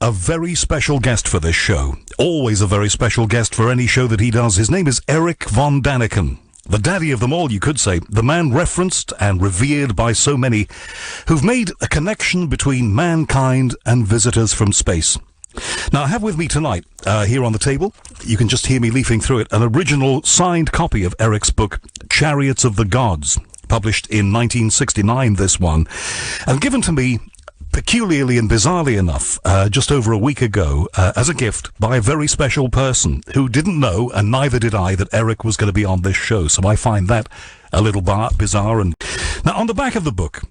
a very special guest for this show. Always a very special guest for any show that he does. His name is Erich von Daniken. The daddy of them all, you could say. The man referenced and revered by so many who've made a connection between mankind and visitors from space. Now, I have with me tonight, here on the table, you can just hear me leafing through it, an original signed copy of Erich's book, Chariots of the Gods, published in 1969, this one, and given to me, peculiarly and bizarrely enough, just over a week ago, as a gift by a very special person who didn't know, and neither did I, that Erich was going to be on this show, so I find that a little bizarre. And now, on the back of the book,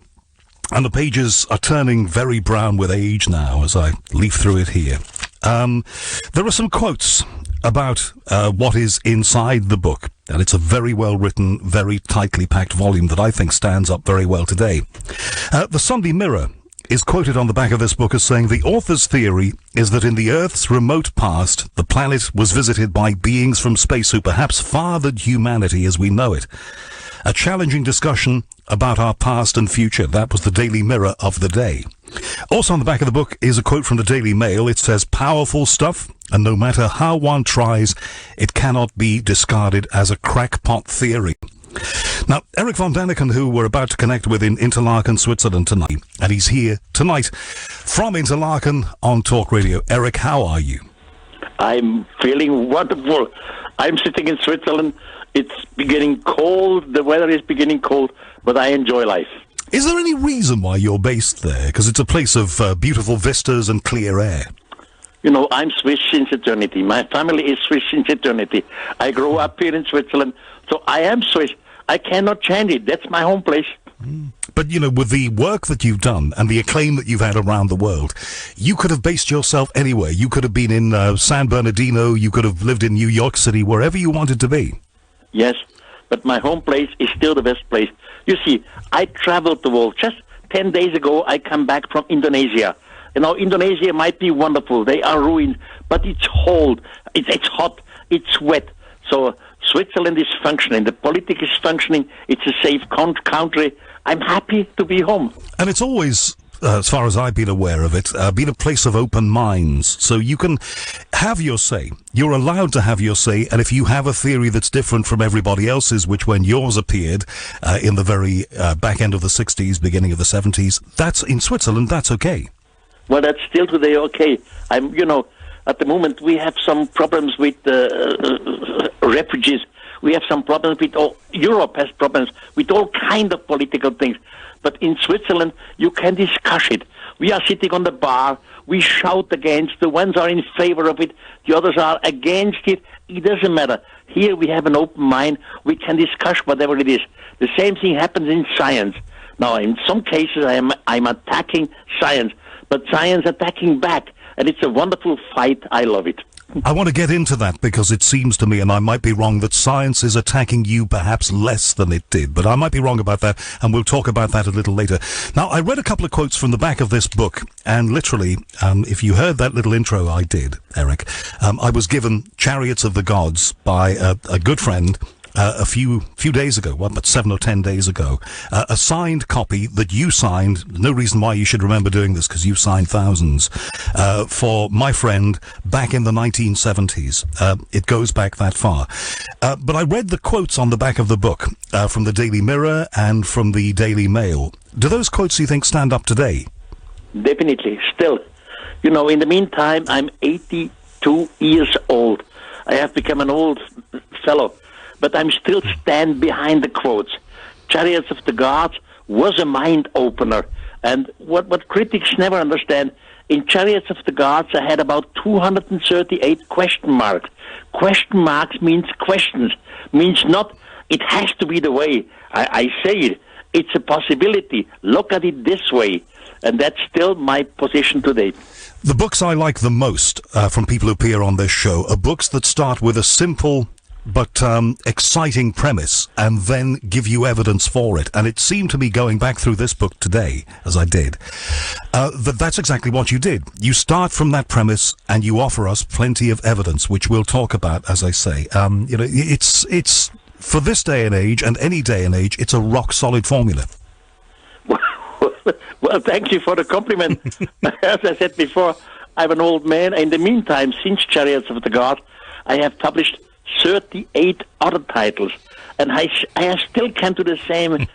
and the pages are turning very brown with age now as I leaf through it here. There are some quotes about what is inside the book, and it's a very well-written, very tightly packed volume that I think stands up very well today. The Sunday Mirror is quoted on the back of this book as saying, the author's theory is that in the Earth's remote past, the planet was visited by beings from space who perhaps fathered humanity as we know it. A challenging discussion about our past and future. That was the Daily Mirror of the day. Also on the back of the book is a quote from the Daily Mail. It says, powerful stuff, and no matter how one tries, it cannot be discarded as a crackpot theory. Now, Erich von Daniken, who we're about to connect with in Interlaken, Switzerland tonight, and he's here tonight from Interlaken on Talk Radio. Erich, how are you? I'm feeling wonderful. I'm sitting in Switzerland. It's beginning cold, the weather is beginning cold, but I enjoy life. Is there any reason why you're based there? Because it's a place of beautiful vistas and clear air. You know, I'm Swiss since eternity. My family is Swiss since eternity. I grew up here in Switzerland, so I am Swiss. I cannot change it. That's my home place. But, you know, with the work that you've done and the acclaim that you've had around the world, you could have based yourself anywhere. You could have been in San Bernardino. You could have lived in New York City, wherever you wanted to be. Yes, but my home place is still the best place. You see, I traveled the world. Just 10 days ago, I come back from Indonesia. You know, Indonesia might be wonderful. They are ruined, but it's cold, it's hot, it's wet. So Switzerland is functioning. The politics is functioning. It's a safe country. I'm happy to be home. And it's always, as far as I've been aware of it, been a place of open minds. So you can have your say. You're allowed to have your say. And if you have a theory that's different from everybody else's, which when yours appeared in the very back end of the 60s, beginning of the 70s, that's in Switzerland, that's okay. Well, that's still today okay. At the moment we have some problems with refugees. We have some problems with Europe has problems with all kind of political things. But in Switzerland, you can discuss it. We are sitting on the bar. We shout against. The ones are in favor of it. The others are against it. It doesn't matter. Here we have an open mind. We can discuss whatever it is. The same thing happens in science. Now, in some cases, I'm attacking science, but science attacking back. And it's a wonderful fight. I love it. I want to get into that because it seems to me, and I might be wrong, that science is attacking you perhaps less than it did. But I might be wrong about that, and we'll talk about that a little later. Now, I read a couple of quotes from the back of this book, and literally, if you heard that little intro I did, Erich, I was given Chariots of the Gods by a good friend, a few days ago, but 7 or 10 days ago, a signed copy that you signed. No reason why you should remember doing this, because you've signed thousands, for my friend back in the 1970s. It goes back that far. But I read the quotes on the back of the book from the Daily Mirror and from the Daily Mail. Do those quotes, you think, stand up today? Definitely, still. You know, in the meantime, I'm 82 years old. I have become an old fellow. But I'm still stand behind the quotes. Chariots of the Gods was a mind-opener. And what critics never understand, in Chariots of the Gods I had about 238 question marks. Question marks means questions. Means not, it has to be the way. I say it. It's a possibility. Look at it this way. And that's still my position today. The books I like the most from people who appear on this show are books that start with a simple but exciting premise and then give you evidence for it. And it seemed to me, going back through this book today, as I did, that's exactly what you did. You start from that premise and you offer us plenty of evidence, which we'll talk about, as I say. It's for this day and age, and any day and age, it's a rock-solid formula. Well, thank you for the compliment. As I said before, I'm an old man. In the meantime, since Chariots of the God, I have published 38 other titles, and I have still come to the same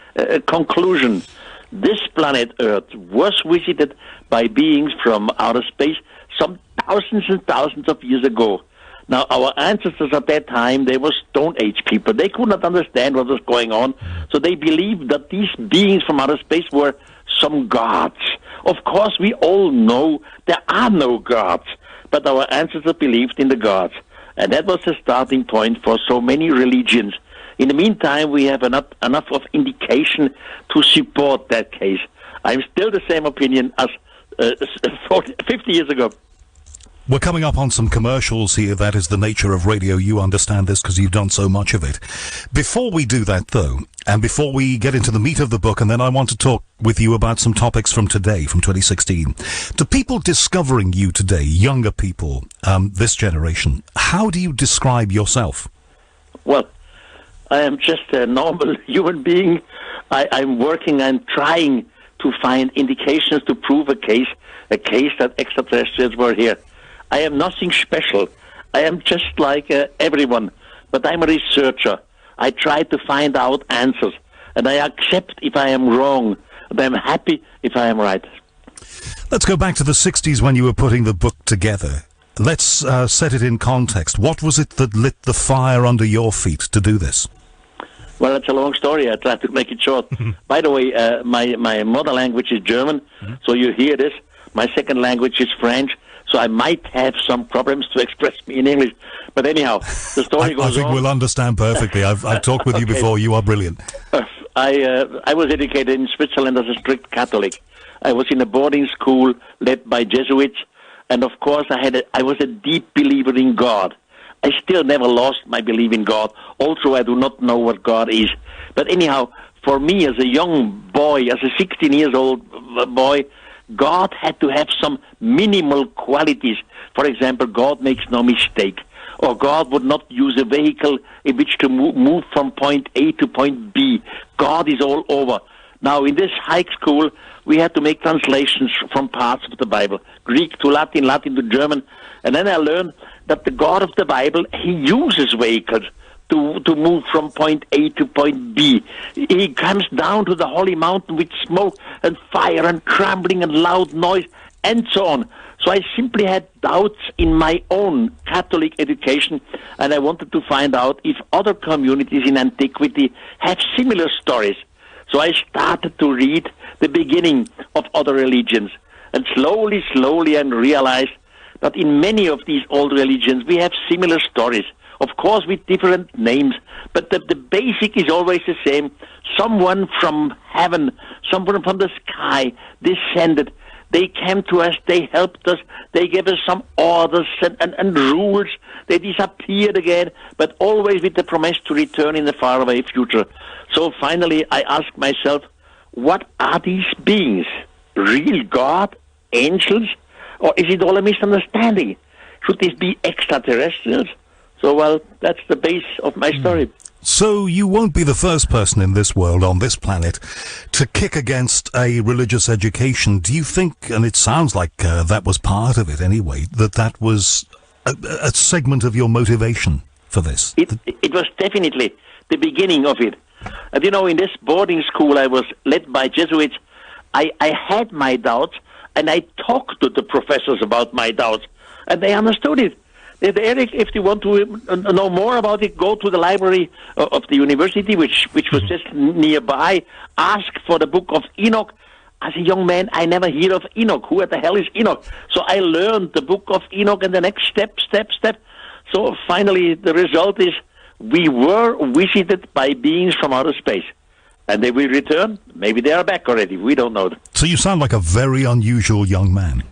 conclusion. This planet Earth was visited by beings from outer space some thousands and thousands of years ago. Now, our ancestors at that time, they were Stone Age people. They could not understand what was going on, so they believed that these beings from outer space were some gods. Of course, we all know there are no gods, but our ancestors believed in the gods. And that was the starting point for so many religions. In the meantime, we have enough of indication to support that case. I'm still the same opinion as 50 years ago. We're coming up on some commercials here. That is the nature of radio. You understand this because you've done so much of it. Before we do that, though, and before we get into the meat of the book, and then I want to talk with you about some topics from today, from 2016. To people discovering you today, younger people, this generation, how do you describe yourself? Well, I am just a normal human being. I'm working and trying to find indications to prove a case that extraterrestrials were here. I am nothing special. I am just like everyone, but I'm a researcher. I try to find out answers, and I accept if I am wrong, and I'm happy if I am right. Let's go back to the 60s when you were putting the book together. Let's set it in context. What was it that lit the fire under your feet to do this? Well, it's a long story. I try to make it short. By the way, my mother language is German, so you hear this. My second language is French, so I might have some problems to express me in English. But anyhow, the story goes on. I think we'll understand perfectly. I've talked with you before. You are brilliant. I was educated in Switzerland as a strict Catholic. I was in a boarding school led by Jesuits, and of course I was a deep believer in God. I still never lost my belief in God, although I do not know what God is. But anyhow, for me as a young boy, as a 16 years old boy, God had to have some minimal qualities. For example, God makes no mistake. Or God would not use a vehicle in which to move from point A to point B. God is all over. Now, in this high school, we had to make translations from parts of the Bible, Greek to Latin, Latin to German. And then I learned that the God of the Bible, he uses vehicles to move from point A to point B. He comes down to the holy mountain with smoke and fire and crumbling and loud noise and so on. So I simply had doubts in my own Catholic education, and I wanted to find out if other communities in antiquity have similar stories. So I started to read the beginning of other religions, and slowly I realized that in many of these old religions we have similar stories, of course with different names, but the basic is always the same. Someone from heaven, someone from the sky descended. They came to us, they helped us, they gave us some orders and rules. They disappeared again, but always with the promise to return in the faraway future. So finally I asked myself, what are these beings? Real God? Angels? Or is it all a misunderstanding? Should these be extraterrestrials? So, well, that's the base of my story. So you won't be the first person in this world, on this planet, to kick against a religious education. Do you think, and it sounds like that was part of it anyway, that was a segment of your motivation for this? It was definitely the beginning of it. And you know, in this boarding school I was led by Jesuits, I had my doubts, and I talked to the professors about my doubts, and they understood it. They said, Erich, if you want to know more about it, go to the library of the university, which was just nearby. Ask for the book of Enoch. As a young man, I never heard of Enoch. Who the hell is Enoch? So I learned the book of Enoch, and the next step. So finally, the result is we were visited by beings from outer space. And they will return. Maybe they are back already. We don't know. So you sound like a very unusual young man.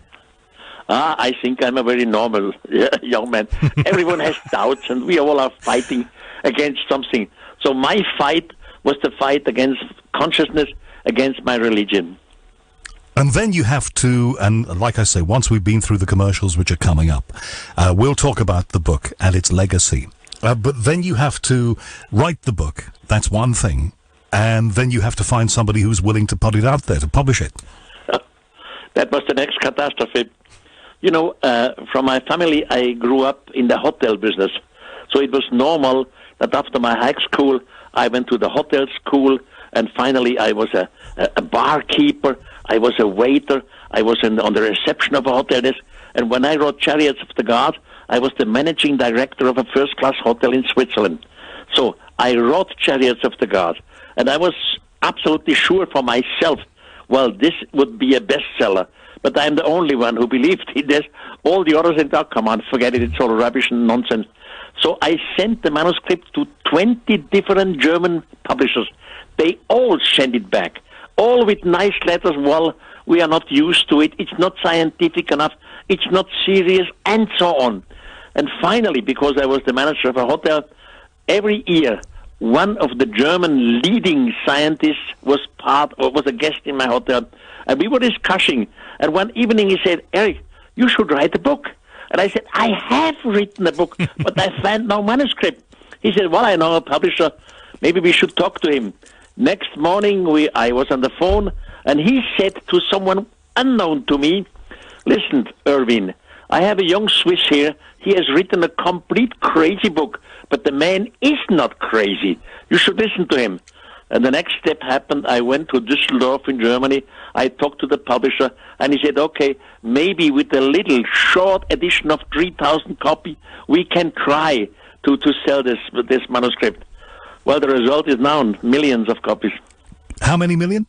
I think I'm a very normal young man. Everyone has doubts, and we all are fighting against something. So my fight was the fight against consciousness, against my religion. And then you have to, and like I say, once we've been through the commercials which are coming up, we'll talk about the book and its legacy. But then you have to write the book. That's one thing. And then you have to find somebody who's willing to put it out there, to publish it. That was the next catastrophe. From my family, I grew up in the hotel business. So it was normal that after my high school, I went to the hotel school, and finally I was a barkeeper, I was a waiter, I was on the reception of a hotel desk, and when I wrote Chariots of the God, I was the managing director of a first-class hotel in Switzerland. So I wrote Chariots of the God, and I was absolutely sure for myself, well, this would be a bestseller. But I'm the only one who believed in this. All the others said, oh, come on, forget it, it's all rubbish and nonsense. So I sent the manuscript to 20 different German publishers. They all sent it back, all with nice letters. Well, we are not used to it. It's not scientific enough. It's not serious, and so on. And finally, because I was the manager of a hotel, every year, one of the German leading scientists was a guest in my hotel, and we were discussing. And one evening he said, Erich, you should write a book. And I said, I have written a book, but I found no manuscript. He said, well, I know a publisher. Maybe we should talk to him. Next morning, I was on the phone, and he said to someone unknown to me, listen, Erwin, I have a young Swiss here. He has written a complete crazy book, but the man is not crazy. You should listen to him. And the next step happened. I went to Düsseldorf in Germany. I talked to the publisher, and he said, okay, maybe with a little short edition of 3,000 copies, we can try to sell this manuscript. Well, the result is now millions of copies. How many million?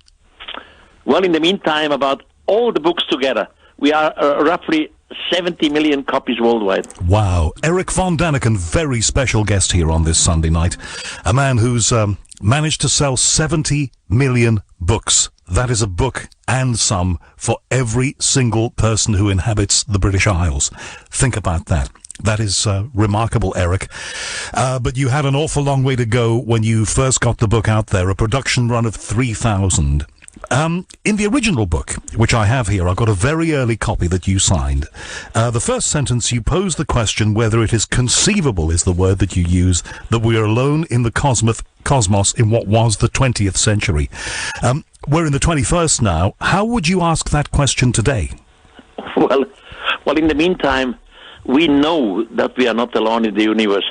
Well, in the meantime, about all the books together, we are roughly 70 million copies worldwide. Wow. Erich von Daniken, very special guest here on this Sunday night. A man who's managed to sell 70 million books. That is a book and some for every single person who inhabits the British Isles. Think about that. That is remarkable, Erich. But you had an awful long way to go when you first got the book out there, a production run of 3,000. In the original book, which I have here, I've got a very early copy that you signed. The first sentence, you pose the question whether it is conceivable, is the word that you use, that we are alone in the cosmos in what was the 20th century. We're in the 21st now. How would you ask that question today? Well, in the meantime, we know that we are not alone in the universe.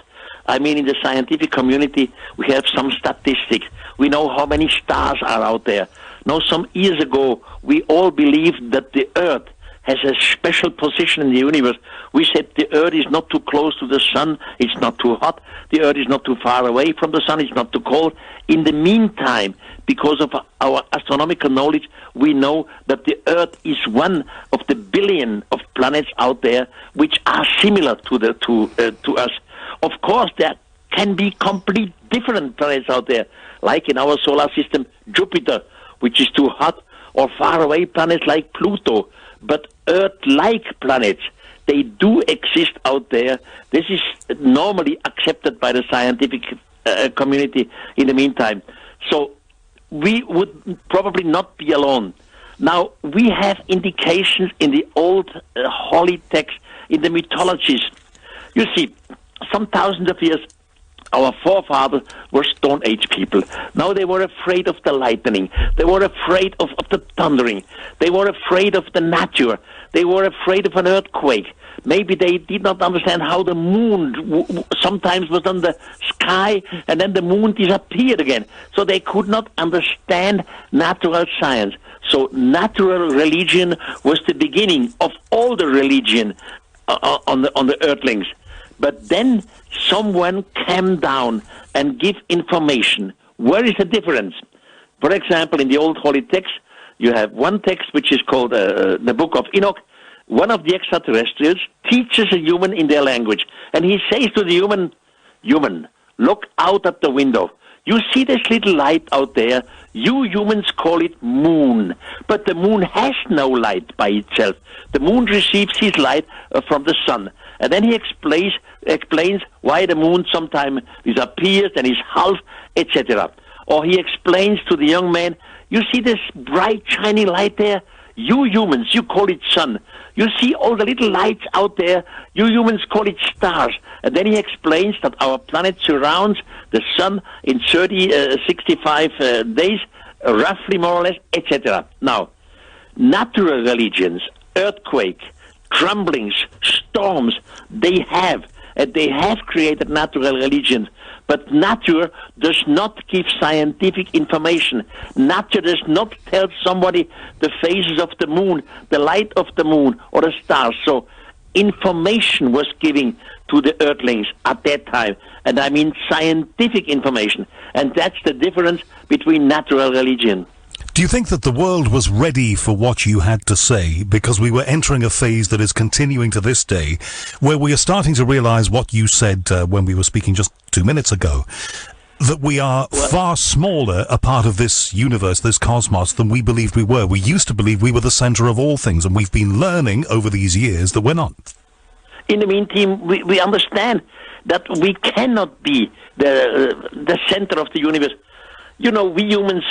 I mean, in the scientific community, we have some statistics. We know how many stars are out there. Now, some years ago, we all believed that the Earth has a special position in the universe. We said the Earth is not too close to the sun, it's not too hot, the Earth is not too far away from the sun, it's not too cold. In the meantime, because of our astronomical knowledge, we know that the Earth is one of the billion of planets out there which are similar to us. Of course, there can be complete different planets out there, like in our solar system, Jupiter, which is too hot, or faraway planets like Pluto. But Earth-like planets, they do exist out there. This is normally accepted by the scientific community in the meantime. So we would probably not be alone. Now, we have indications in the old holy texts, in the mythologies. You see, some thousands of years, our forefathers were Stone Age people. Now they were afraid of the lightning. They were afraid of the thundering. They were afraid of the nature. They were afraid of an earthquake. Maybe they did not understand how the moon sometimes was on the sky and then the moon disappeared again. So they could not understand natural science. So natural religion was the beginning of all the religion on the earthlings. But then someone came down and give information. Where is the difference? For example, in the old holy text, you have one text which is called the Book of Enoch. One of the extraterrestrials teaches a human in their language. And he says to the human, look out at the window. You see this little light out there. You humans call it moon. But the moon has no light by itself. The moon receives his light from the sun. And then he explains why the moon sometimes disappears and is half, etc. Or he explains to the young man, you see this bright, shiny light there? You humans, you call it sun. You see all the little lights out there? You humans call it stars. And then he explains that our planet surrounds the sun in 65 days, roughly more or less, etc. Now, natural religions, earthquake, crumblings, storms. They have created natural religions. But nature does not give scientific information. Nature does not tell somebody the phases of the moon, the light of the moon, or the stars. So information was given to the earthlings at that time. And I mean scientific information. And that's the difference between natural religion. Do you think that the world was ready for what you had to say, because we were entering a phase that is continuing to this day, where we are starting to realize what you said when we were speaking just 2 minutes ago, that we are far smaller a part of this universe, this cosmos, than we believed we were? We used to believe we were the center of all things, and we've been learning over these years that we're not. In the meantime, we understand that we cannot be the center of the universe. You know, we humans,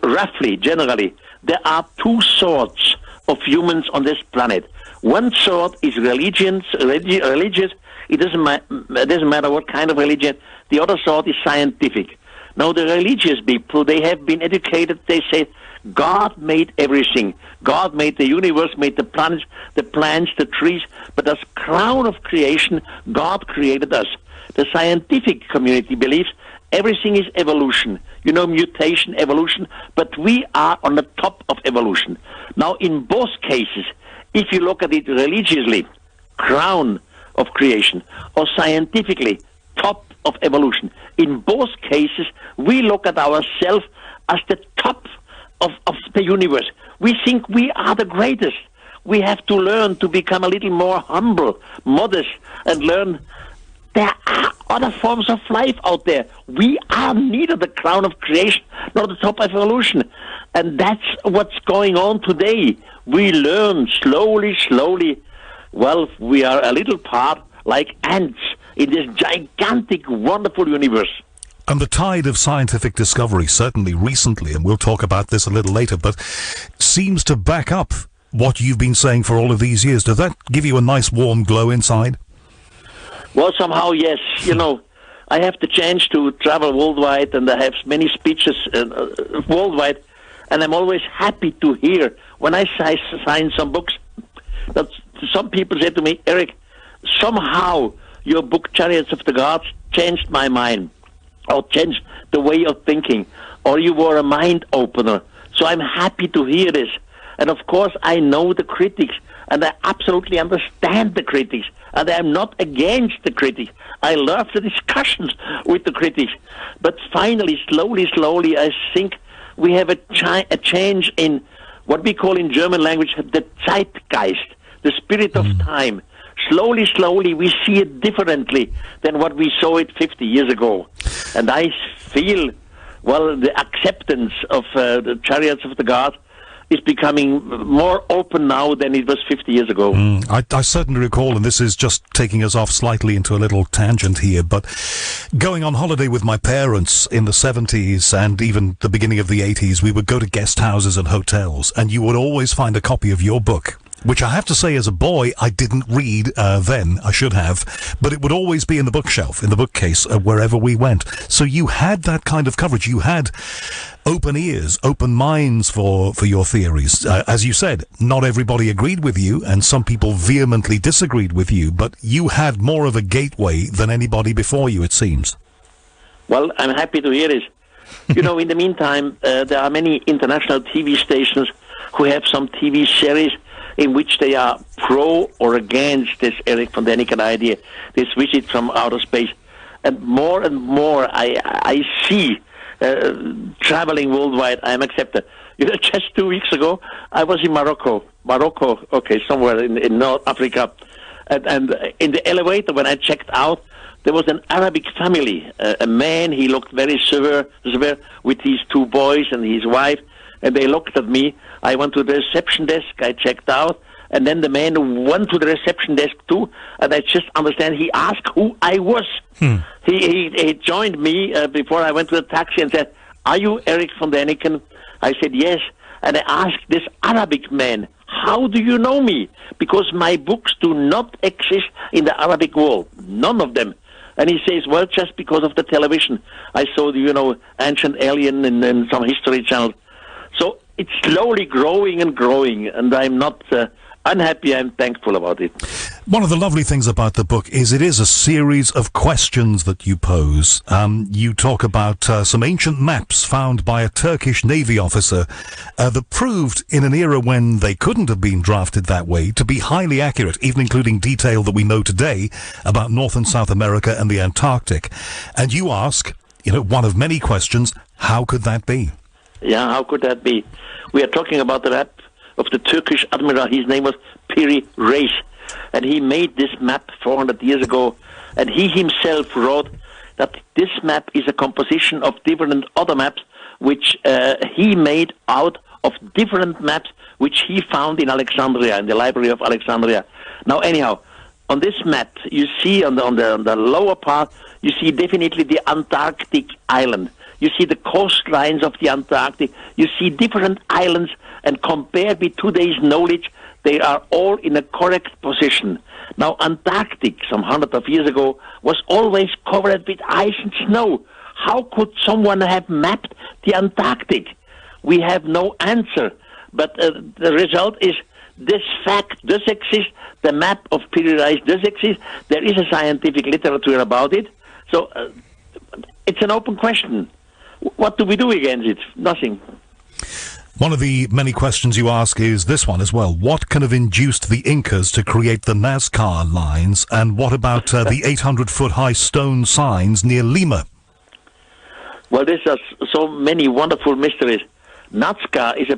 roughly, generally, there are two sorts of humans on this planet. One sort is religious. It doesn't matter what kind of religion. The other sort is scientific. Now, the religious people, they have been educated. They say, God made everything. God made the universe, made the planets, the plants, the trees. But as crown of creation, God created us. The scientific community believes everything is evolution. You know, mutation, evolution, but we are on the top of evolution. Now, in both cases, if you look at it religiously, crown of creation, or scientifically, top of evolution, in both cases, we look at ourselves as the top of the universe. We think we are the greatest. We have to learn to become a little more humble, modest, and learn there are other forms of life out there. We are neither the crown of creation nor the top of evolution. And that's what's going on today. We learn slowly. Well, we are a little part like ants in this gigantic, wonderful universe. And the tide of scientific discovery, certainly recently, and we'll talk about this a little later, but seems to back up what you've been saying for all of these years. Does that give you a nice warm glow inside? Well, somehow, yes. You know, I have the chance to travel worldwide, and I have many speeches worldwide, and I'm always happy to hear when I sign some books that some people say to me, Erich, somehow your book Chariots of the Gods changed my mind, or changed the way of thinking, or you were a mind opener. So I'm happy to hear this. And of course, I know the critics, and I absolutely understand the critics, and I'm not against the critics. I love the discussions with the critics. But finally, slowly, I think we have a change in what we call in German language the Zeitgeist, the spirit of time. Slowly, we see it differently than what we saw it 50 years ago. And I feel, well, the acceptance of the Chariots of the Gods is becoming more open now than it was 50 years ago. I certainly recall, and this is just taking us off slightly into a little tangent here, but going on holiday with my parents in the 70s and even the beginning of the 80s, we would go to guest houses and hotels, and you would always find a copy of your book, which I have to say as a boy I didn't read then. I should have, but it would always be in the bookshelf, in the bookcase, wherever we went. So you had that kind of coverage. You had open ears, open minds for your theories. As you said, not everybody agreed with you, and some people vehemently disagreed with you, but you had more of a gateway than anybody before you, it seems. Well, I'm happy to hear this. You know, in the meantime, there are many international TV stations who have some TV series in which they are pro or against this Erich von Daniken idea, this visit from outer space. And more I see traveling worldwide, I am accepted. You know, just 2 weeks ago, I was in Morocco, okay, somewhere in North Africa. And in the elevator, when I checked out, there was an Arabic family. A man, he looked very severe with his two boys and his wife. And they looked at me. I went to the reception desk. I checked out. And then the man went to the reception desk too. And I just understand he asked who I was. He joined me before I went to the taxi and said, "Are you Erich von Daniken?" I said, "Yes." And I asked this Arabic man, "How do you know me?" Because my books do not exist in the Arabic world. None of them. And he says, "Well, just because of the television. I saw the, Ancient Alien and some History Channel." So it's slowly growing, and I'm not unhappy. I'm thankful about it. One of the lovely things about the book is it is a series of questions that you pose. You talk about some ancient maps found by a Turkish Navy officer that proved in an era when they couldn't have been drafted that way to be highly accurate, even including detail that we know today about North and South America and the Antarctic. And you ask, one of many questions, how could that be? Yeah, how could that be? We are talking about the map of the Turkish admiral. His name was Erich. And he made this map 400 years ago, and he himself wrote that this map is a composition of different other maps, which he made out of different maps, which he found in Alexandria, in the Library of Alexandria. Now, anyhow, on this map, you see on the lower part, you see definitely the Antarctic island. You see the coastlines of the Antarctic. You see different islands, and compared with today's knowledge, they are all in a correct position. Now, Antarctic, some hundreds of years ago, was always covered with ice and snow. How could someone have mapped the Antarctic? We have no answer. But the result is this fact does exist. The map of Erich does exist. There is a scientific literature about it. So it's an open question. What do we do against it? Nothing. One of the many questions you ask is this one as well. What can have induced the Incas to create the Nazca lines, and what about the 800-foot-high stone signs near Lima? Well, there's so many wonderful mysteries. Nazca is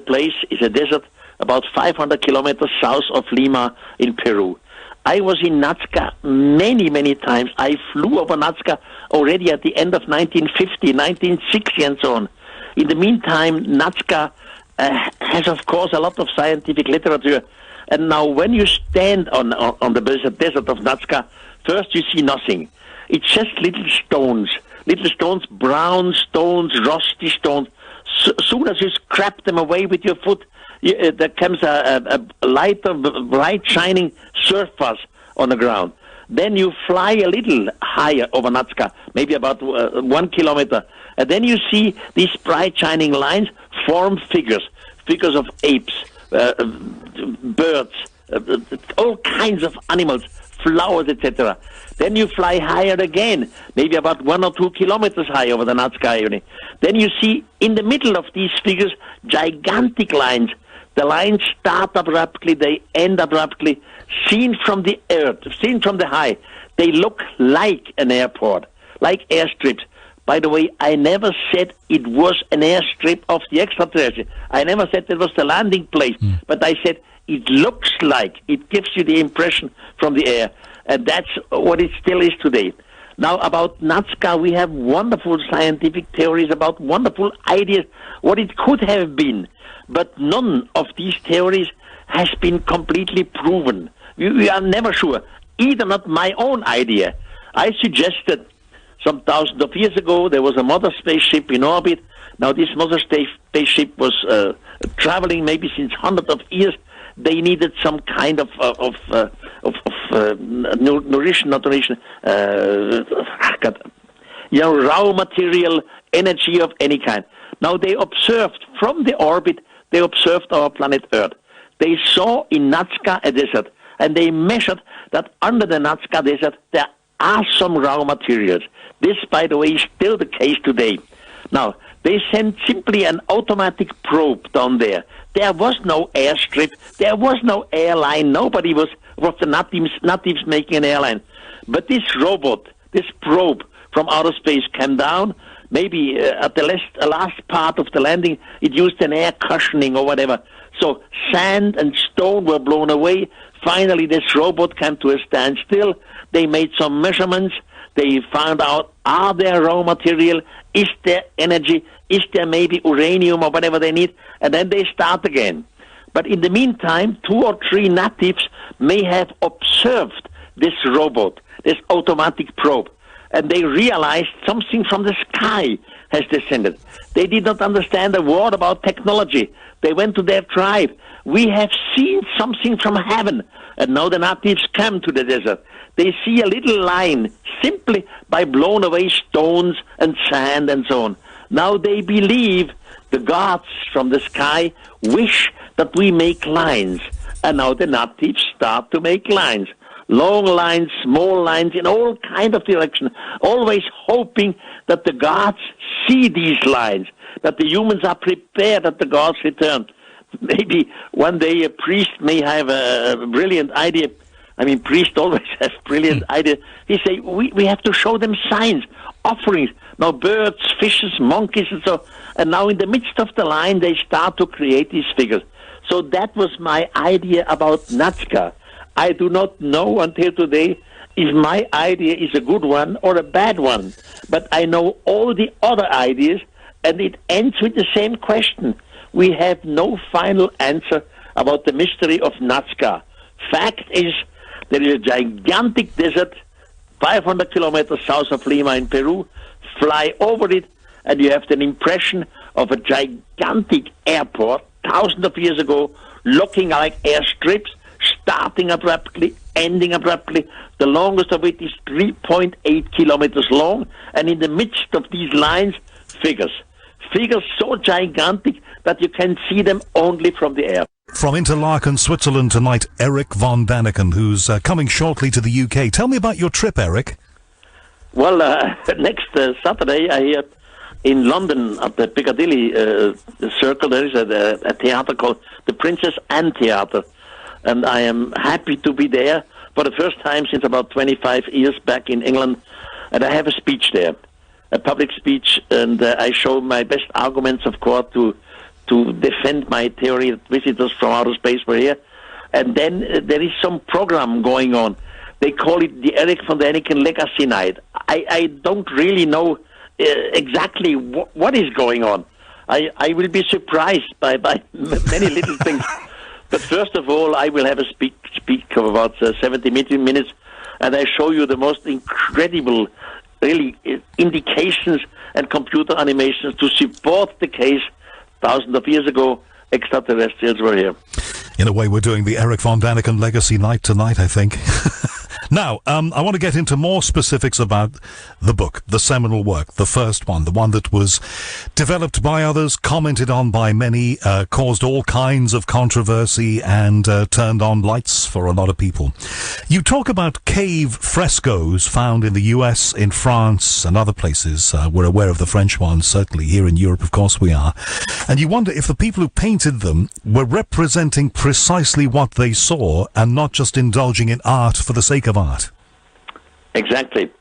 a desert about 500 kilometers south of Lima in Peru. I was in Nazca many, many times. I flew over Nazca already at the end of 1950, 1960, and so on. In the meantime, Nazca has, of course, a lot of scientific literature. And now when you stand on the desert of Nazca, first you see nothing. It's just little stones, brown stones, rusty stones. Soon as you scrape them away with your foot, there comes a lighter, bright, shining surface on the ground. Then you fly a little higher over Nazca, maybe about 1 kilometer. And then you see these bright, shining lines form figures of apes, birds, all kinds of animals, flowers, etc. Then you fly higher again, maybe about 1 or 2 kilometers high over the Nazca area. Then you see in the middle of these figures gigantic lines. The lines start abruptly, they end abruptly. Seen from the earth, seen from the high, they look like an airport, like airstrips. By the way, I never said it was an airstrip of the extraterrestrial. I never said it was the landing place, but I said it looks like, it gives you the impression from the air. And that's what it still is today. Now, about Nazca, we have wonderful scientific theories about wonderful ideas, what it could have been. But none of these theories has been completely proven. We are never sure. Either not my own idea. I suggested some thousands of years ago there was a mother spaceship in orbit. Now this mother spaceship was traveling maybe since hundreds of years. They needed some kind of nourishment, raw material, energy of any kind. Now they observed from the orbit, they observed our planet Earth. They saw in Nazca a desert, and they measured that under the Nazca desert there are some raw materials. This, by the way, is still the case today. Now, they sent simply an automatic probe down there. There was no airstrip. There was no airline. Nobody was the natives making an airline. But this robot, this probe from outer space came down. Maybe at the last part of the landing, it used an air cushioning or whatever. So sand and stone were blown away. Finally, this robot came to a standstill. They made some measurements. They found out, are there raw material? Is there energy? Is there maybe uranium or whatever they need? And then they start again. But in the meantime, 2 or 3 natives may have observed this robot, this automatic probe, and they realized something from the sky has descended. They did not understand a word about technology. They went to their tribe. We have seen something from heaven. And now the natives come to the desert. They see a little line simply by blown away stones and sand and so on. Now they believe the gods from the sky wish that we make lines. And now the natives start to make lines. Long lines, small lines, in all kind of direction, always hoping that the gods see these lines, that the humans are prepared that the gods return. Maybe one day a priest may have a brilliant idea. I mean, priests always have brilliant ideas. He say, we have to show them signs, offerings. Now birds, fishes, monkeys, and so. And now in the midst of the line, they start to create these figures. So that was my idea about Nazca. I do not know until today if my idea is a good one or a bad one. But I know all the other ideas, and it ends with the same question. We have no final answer about the mystery of Nazca. Fact is, there is a gigantic desert 500 kilometers south of Lima in Peru. Fly over it, and you have an impression of a gigantic airport thousands of years ago, looking like airstrips, starting abruptly, ending abruptly. The longest of it is 3.8 kilometers long, and in the midst of these lines, figures. Figures so gigantic that you can see them only from the air. From Interlaken, Switzerland tonight, Erich von Daniken, who's coming shortly to the UK. Tell me about your trip, Erich. Well, next Saturday, I hear in London at the Piccadilly Circle, there is a theatre called the Princess Anne Theatre. And I am happy to be there for the first time since about 25 years back in England. And I have a speech there, a public speech, and I show my best arguments of course to defend my theory that visitors from outer space were here. And then there is some program going on. They call it the Erich von Daniken Legacy Night. I don't really know exactly what is going on. I will be surprised by many little things. But first of all, I will have a speak of about 70 minutes, and I show you the most incredible, really, indications and computer animations to support the case. Thousands of years ago, extraterrestrials were here. In a way, we're doing the Erich von Daniken Legacy Night tonight, I think. Now, I want to get into more specifics about the book, the seminal work, the first one, the one that was developed by others, commented on by many, caused all kinds of controversy, and turned on lights for a lot of people. You talk about cave frescoes found in the US, in France, and other places. We're aware of the French ones, certainly here in Europe, of course we are. And you wonder if the people who painted them were representing precisely what they saw and not just indulging in art for the sake of art. Exactly.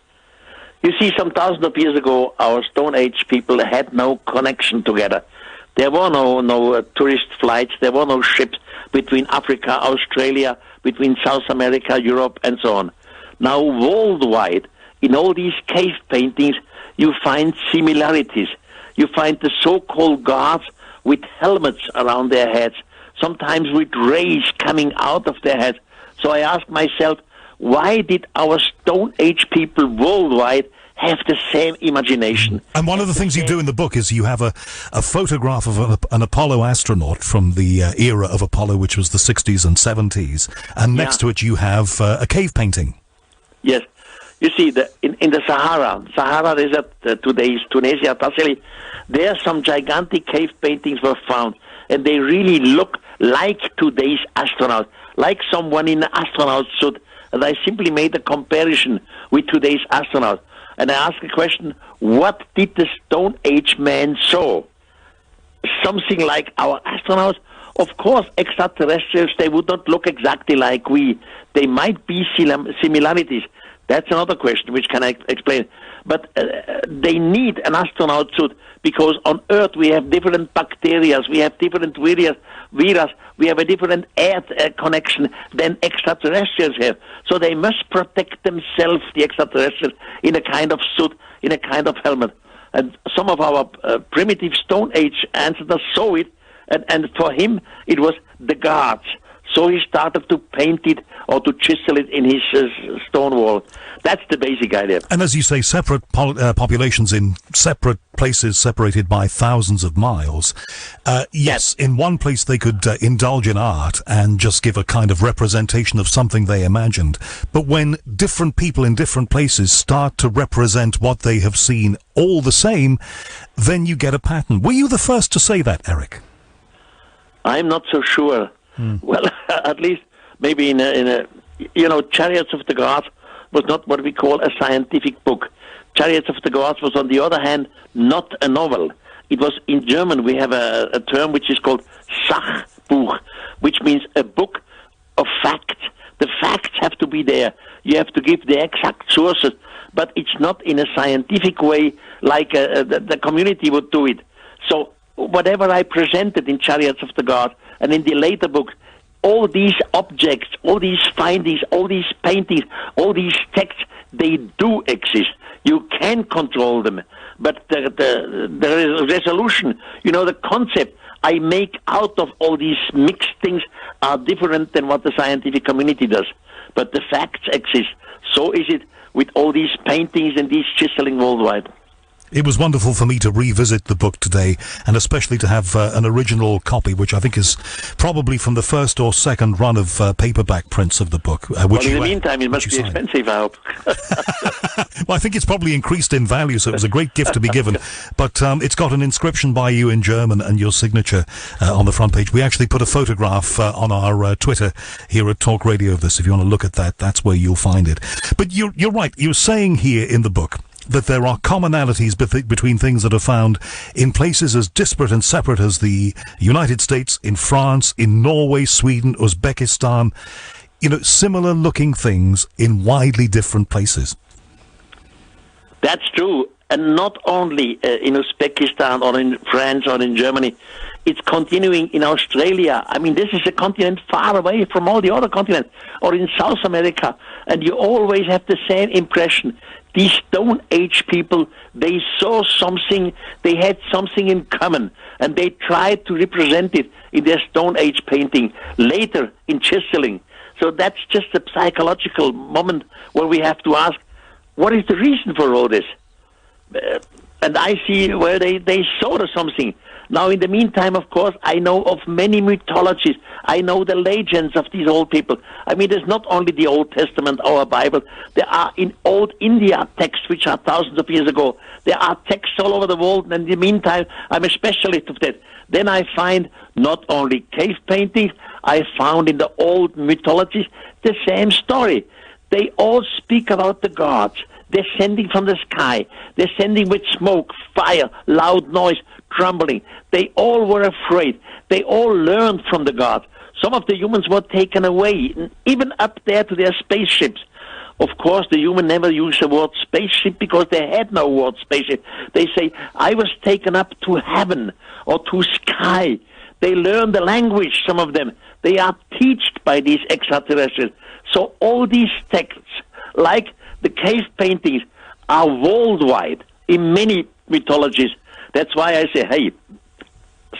You see, some thousands of years ago, our Stone Age people had no connection together. There were no tourist flights. There were no ships between Africa, Australia, between South America, Europe, and so on. Now, worldwide, in all these cave paintings, you find similarities. You find the so-called gods with helmets around their heads, sometimes with rays coming out of their heads. So I ask myself, why did our Stone Age people worldwide have the same imagination? And one of the things you do in the book is you have a photograph of an Apollo astronaut from the era of Apollo, which was the 60s and 70s, and next to it you have a cave painting. Yes. You see, in the Sahara Desert, today's Tunisia, Tassili, there some gigantic cave paintings were found, and they really look like today's astronauts, like someone in an astronaut suit. And I simply made a comparison with today's astronauts. And I asked the question, what did the Stone Age man saw? Something like our astronauts? Of course, extraterrestrials, they would not look exactly like we. They might be similarities. That's another question, which can I explain. But they need an astronaut suit because on Earth we have different bacteria, we have different virus, we have a different air connection than extraterrestrials have. So they must protect themselves, the extraterrestrials, in a kind of suit, in a kind of helmet. And some of our primitive Stone Age ancestors saw it, and for him it was the gods. So he started to paint it or to chisel it in his stone wall. That's the basic idea. And as you say, separate populations in separate places separated by thousands of miles. Yes, in one place they could indulge in art and just give a kind of representation of something they imagined. But when different people in different places start to represent what they have seen all the same, then you get a pattern. Were you the first to say that, Erich? I'm not so sure. Well, at least maybe in a Chariots of the Gods was not what we call a scientific book. Chariots of the Gods was, on the other hand, not a novel. It was, in German, we have a term which is called Sachbuch, which means a book of facts. The facts have to be there. You have to give the exact sources, but it's not in a scientific way like the community would do it. So whatever I presented in Chariots of the Gods and in the later books, all these objects, all these findings, all these paintings, all these texts, they do exist. You can control them, but the resolution, the concept I make out of all these mixed things are different than what the scientific community does. But the facts exist. So is it with all these paintings and these chiseling worldwide. It was wonderful for me to revisit the book today, and especially to have an original copy, which I think is probably from the first or second run of paperback prints of the book. Well, in the meantime, it must be expensive, I hope. Well, I think it's probably increased in value, so it was a great gift to be given. But it's got an inscription by you in German and your signature on the front page. We actually put a photograph on our Twitter here at Talk Radio of this. If you want to look at that, that's where you'll find it. But you're right. You're saying here in the book that there are commonalities between things that are found in places as disparate and separate as the United States, in France, in Norway, Sweden, Uzbekistan, similar looking things in widely different places. That's true. And not only in Uzbekistan or in France or in Germany, it's continuing in Australia. I mean, this is a continent far away from all the other continents, or in South America, and you always have the same impression. These Stone Age people, they saw something, they had something in common, and they tried to represent it in their Stone Age painting, later in chiseling. So that's just a psychological moment where we have to ask, what is the reason for all this? And I see where they saw something. Now, in the meantime, of course, I know of many mythologies. I know the legends of these old people. I mean, there's not only the Old Testament, our Bible. There are in old India texts, which are thousands of years ago. There are texts all over the world, and in the meantime, I'm a specialist of that. Then I find not only cave paintings, I found in the old mythologies the same story. They all speak about the gods descending from the sky, descending with smoke, fire, loud noise, trembling. They all were afraid. They all learned from the gods. Some of the humans were taken away, even up there to their spaceships. Of course, the human never used the word spaceship because they had no word spaceship. They say, I was taken up to heaven or to sky. They learn the language, some of them. They are taught by these extraterrestrials. So all these texts, like the cave paintings, are worldwide in many mythologies. That's why I say, hey,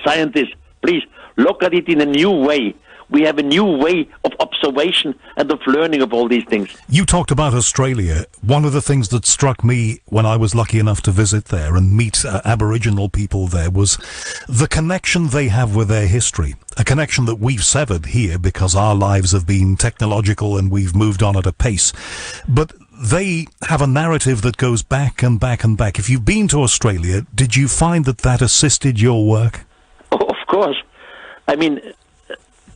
scientists, please look at it in a new way. We have a new way of observation and of learning of all these things. You talked about Australia. One of the things that struck me when I was lucky enough to visit there and meet Aboriginal people there was the connection they have with their history, a connection that we've severed here because our lives have been technological and we've moved on at a pace. But they have a narrative that goes back and back and back. If you've been to Australia, did you find that assisted your work? Oh, of course. I mean,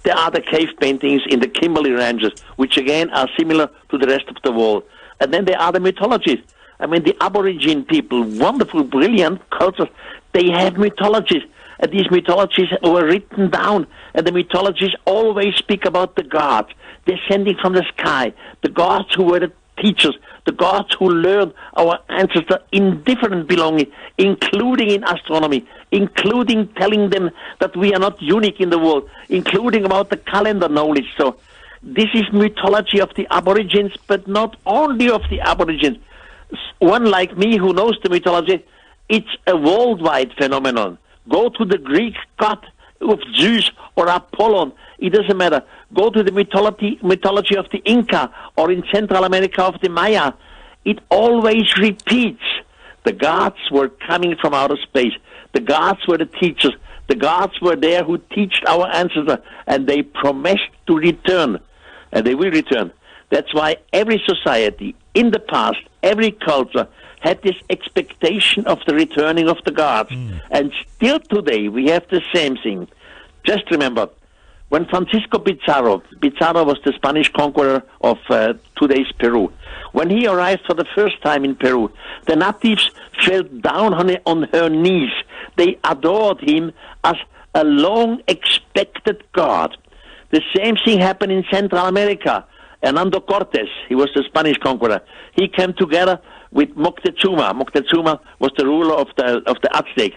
there are the cave paintings in the Kimberley Ranges, which again are similar to the rest of the world. And then there are the mythologies. I mean, the Aborigine people, wonderful, brilliant cultures, they have mythologies. And these mythologies were written down. And the mythologies always speak about the gods descending from the sky, the gods who were the teachers, the gods who learned our ancestors in different belongings, including in astronomy, including telling them that we are not unique in the world, including about the calendar knowledge. So this is mythology of the Aborigines, but not only of the Aborigines. One like me who knows the mythology, it's a worldwide phenomenon. Go to the Greek god of Zeus or Apollon, it doesn't matter. Go to the mythology of the Inca or in Central America of the Maya. It always repeats. The gods were coming from outer space. The gods were the teachers. The gods were there who taught our ancestors, and they promised to return, and they will return. That's why every society in the past, every culture, had this expectation of the returning of the gods. And still today, we have the same thing. Just remember, When Francisco Pizarro was the Spanish conqueror of today's Peru, when he arrived for the first time in Peru, the natives fell down on her knees. They adored him as a long-expected god. The same thing happened in Central America. Hernando Cortes, he was the Spanish conqueror. He came together with Moctezuma. Moctezuma was the ruler of the Aztec.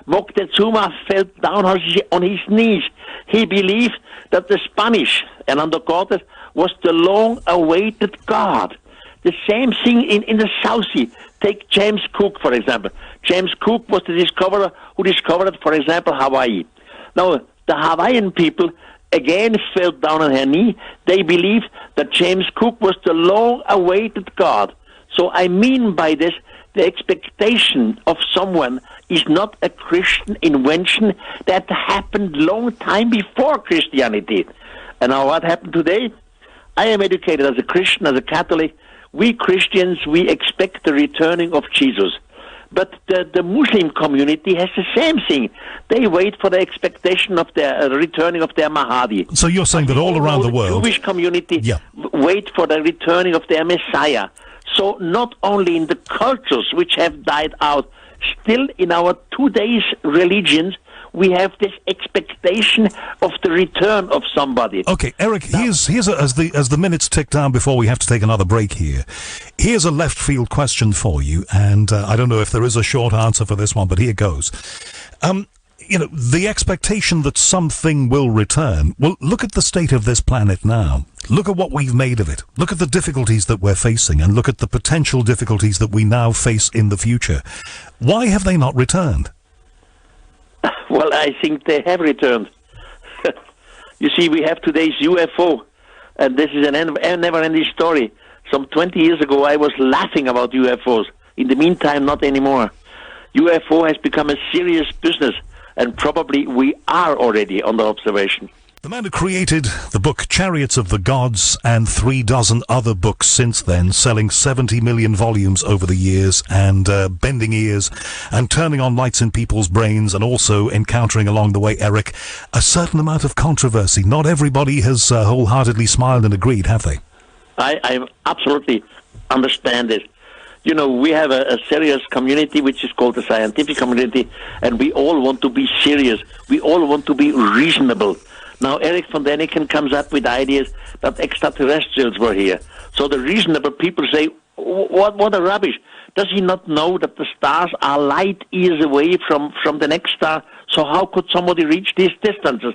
Moctezuma fell down on his knees. He believed that the Spanish, Hernando Cortes, was the long-awaited god. The same thing in the South Sea. Take James Cook, for example. James Cook was the discoverer who discovered, for example, Hawaii. Now, the Hawaiian people again fell down on her knee. They believed that James Cook was the long-awaited god. So I mean by this, the expectation of someone is not a Christian invention that happened long time before Christianity. And now what happened today? I am educated as a Christian, as a Catholic. We Christians, we expect the returning of Jesus. But the Muslim community has the same thing. They wait for the expectation of the returning of their Mahdi. So you're saying that all around the world... The Jewish community wait for the returning of their Messiah. So not only in the cultures which have died out, still in our today's religions, we have this expectation of the return of somebody. Okay, Erich, here's as the minutes tick down before we have to take another break here. Here's a left field question for you, and I don't know if there is a short answer for this one, but here goes. The expectation that something will return. Well, look at the state of this planet now. Look at what we've made of it. Look at the difficulties that we're facing, and look at the potential difficulties that we now face in the future. Why have they not returned? Well, I think they have returned. You see, we have today's UFO, and this is a never-ending story. Some 20 years ago, I was laughing about UFOs. In the meantime, not anymore. UFO has become a serious business, and probably we are already under observation. The man who created the book Chariots of the Gods and 36 other books since then, selling 70 million volumes over the years and bending ears and turning on lights in people's brains, and also encountering along the way, Erich, a certain amount of controversy. Not everybody has wholeheartedly smiled and agreed, have they? I absolutely understand it. You know, we have a serious community which is called the scientific community, and we all want to be serious. We all want to be reasonable. Now, Erich von Daniken comes up with ideas that extraterrestrials were here. So the reasonable people say, what a rubbish. Does he not know that the stars are light years away from the next star? So how could somebody reach these distances?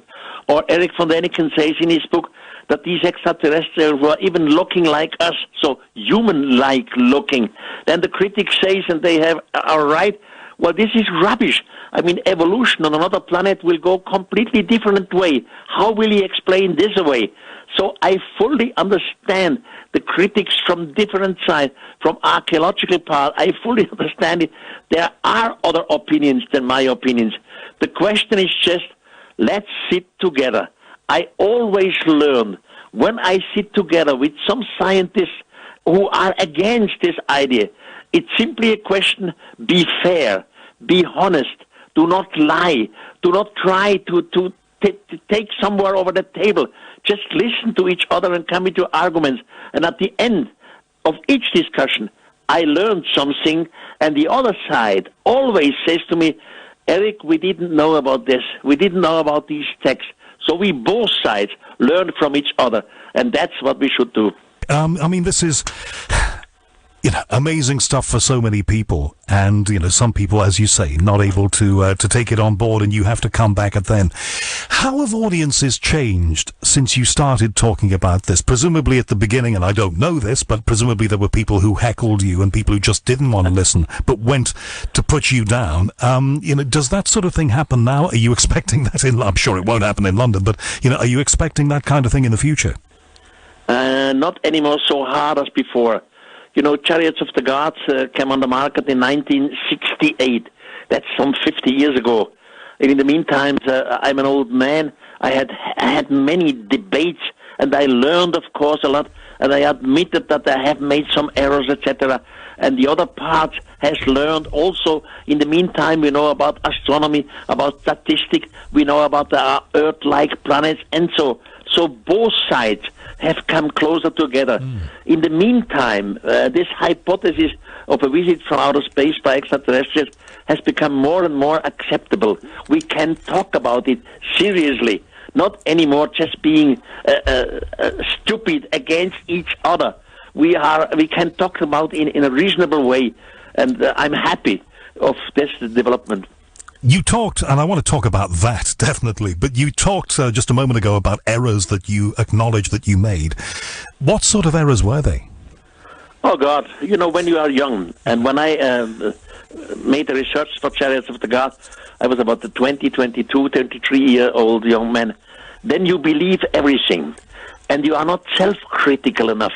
Or Erich von Daniken says in his book that these extraterrestrials were even looking like us, so human-like looking. Then the critics say, and they are right, well, this is rubbish. I mean, evolution on another planet will go completely different way. How will he explain this away? So I fully understand the critics from different sides, from archaeological part. I fully understand it. There are other opinions than my opinions. The question is just, let's sit together. I always learn when I sit together with some scientists who are against this idea. It's simply a question, be fair, be honest, do not lie, do not try to take somewhere over the table. Just listen to each other and come into arguments. And at the end of each discussion, I learned something, and the other side always says to me, Erich, we didn't know about this. We didn't know about these texts. So we both sides learn from each other, and that's what we should do. I mean, this is... amazing stuff for so many people, and some people, as you say, not able to take it on board, and you have to come back at them. How have audiences changed since you started talking about this? Presumably at the beginning, and I don't know this, but presumably there were people who heckled you and people who just didn't want to listen but went to put you down. Does that sort of thing happen now? Are you expecting that I'm sure it won't happen in London, but are you expecting that kind of thing in the future? Not anymore so hard as before. Chariots of the Gods came on the market in 1968. That's some 50 years ago. And in the meantime, I'm an old man. I had many debates, and I learned, of course, a lot. and I admitted that I have made some errors, etc. And the other part has learned also. In the meantime, we know about astronomy, about statistics, we know about the Earth-like planets, and so both sides have come closer together. In the meantime, this hypothesis of a visit from outer space by extraterrestrials has become more and more acceptable. We can talk about it seriously, not anymore just being stupid against each other. We can talk about it in a reasonable way, and I'm happy of this development. You talked, and I want to talk about that, definitely, but you talked just a moment ago about errors that you acknowledged that you made. What sort of errors were they? Oh, God. You know, when you are young, and when I made the research for Chariots of the God, I was about 22, 23-year-old young man. Then you believe everything, and you are not self-critical enough.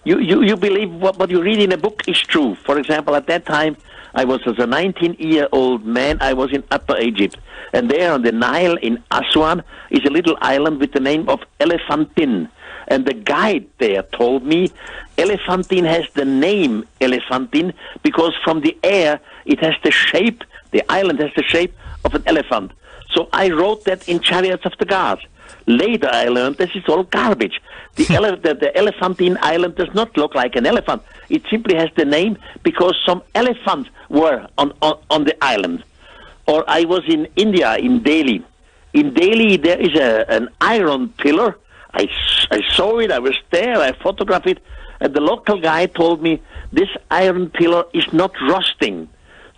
You believe what you read in a book is true. For example, at that time, I was as a 19-year-old man, I was in Upper Egypt. And there on the Nile in Aswan is a little island with the name of Elephantine. And the guide there told me Elephantine has the name Elephantine because from the air it has the shape, the island has the shape of an elephant. So I wrote that in Chariots of the Gods. Later I learned this is all garbage. The Elephantine Island does not look like an elephant. It simply has the name because some elephants were on the island. Or I was in India, in Delhi. In Delhi there is an iron pillar. I saw it, I was there, I photographed it, and the local guy told me this iron pillar is not rusting.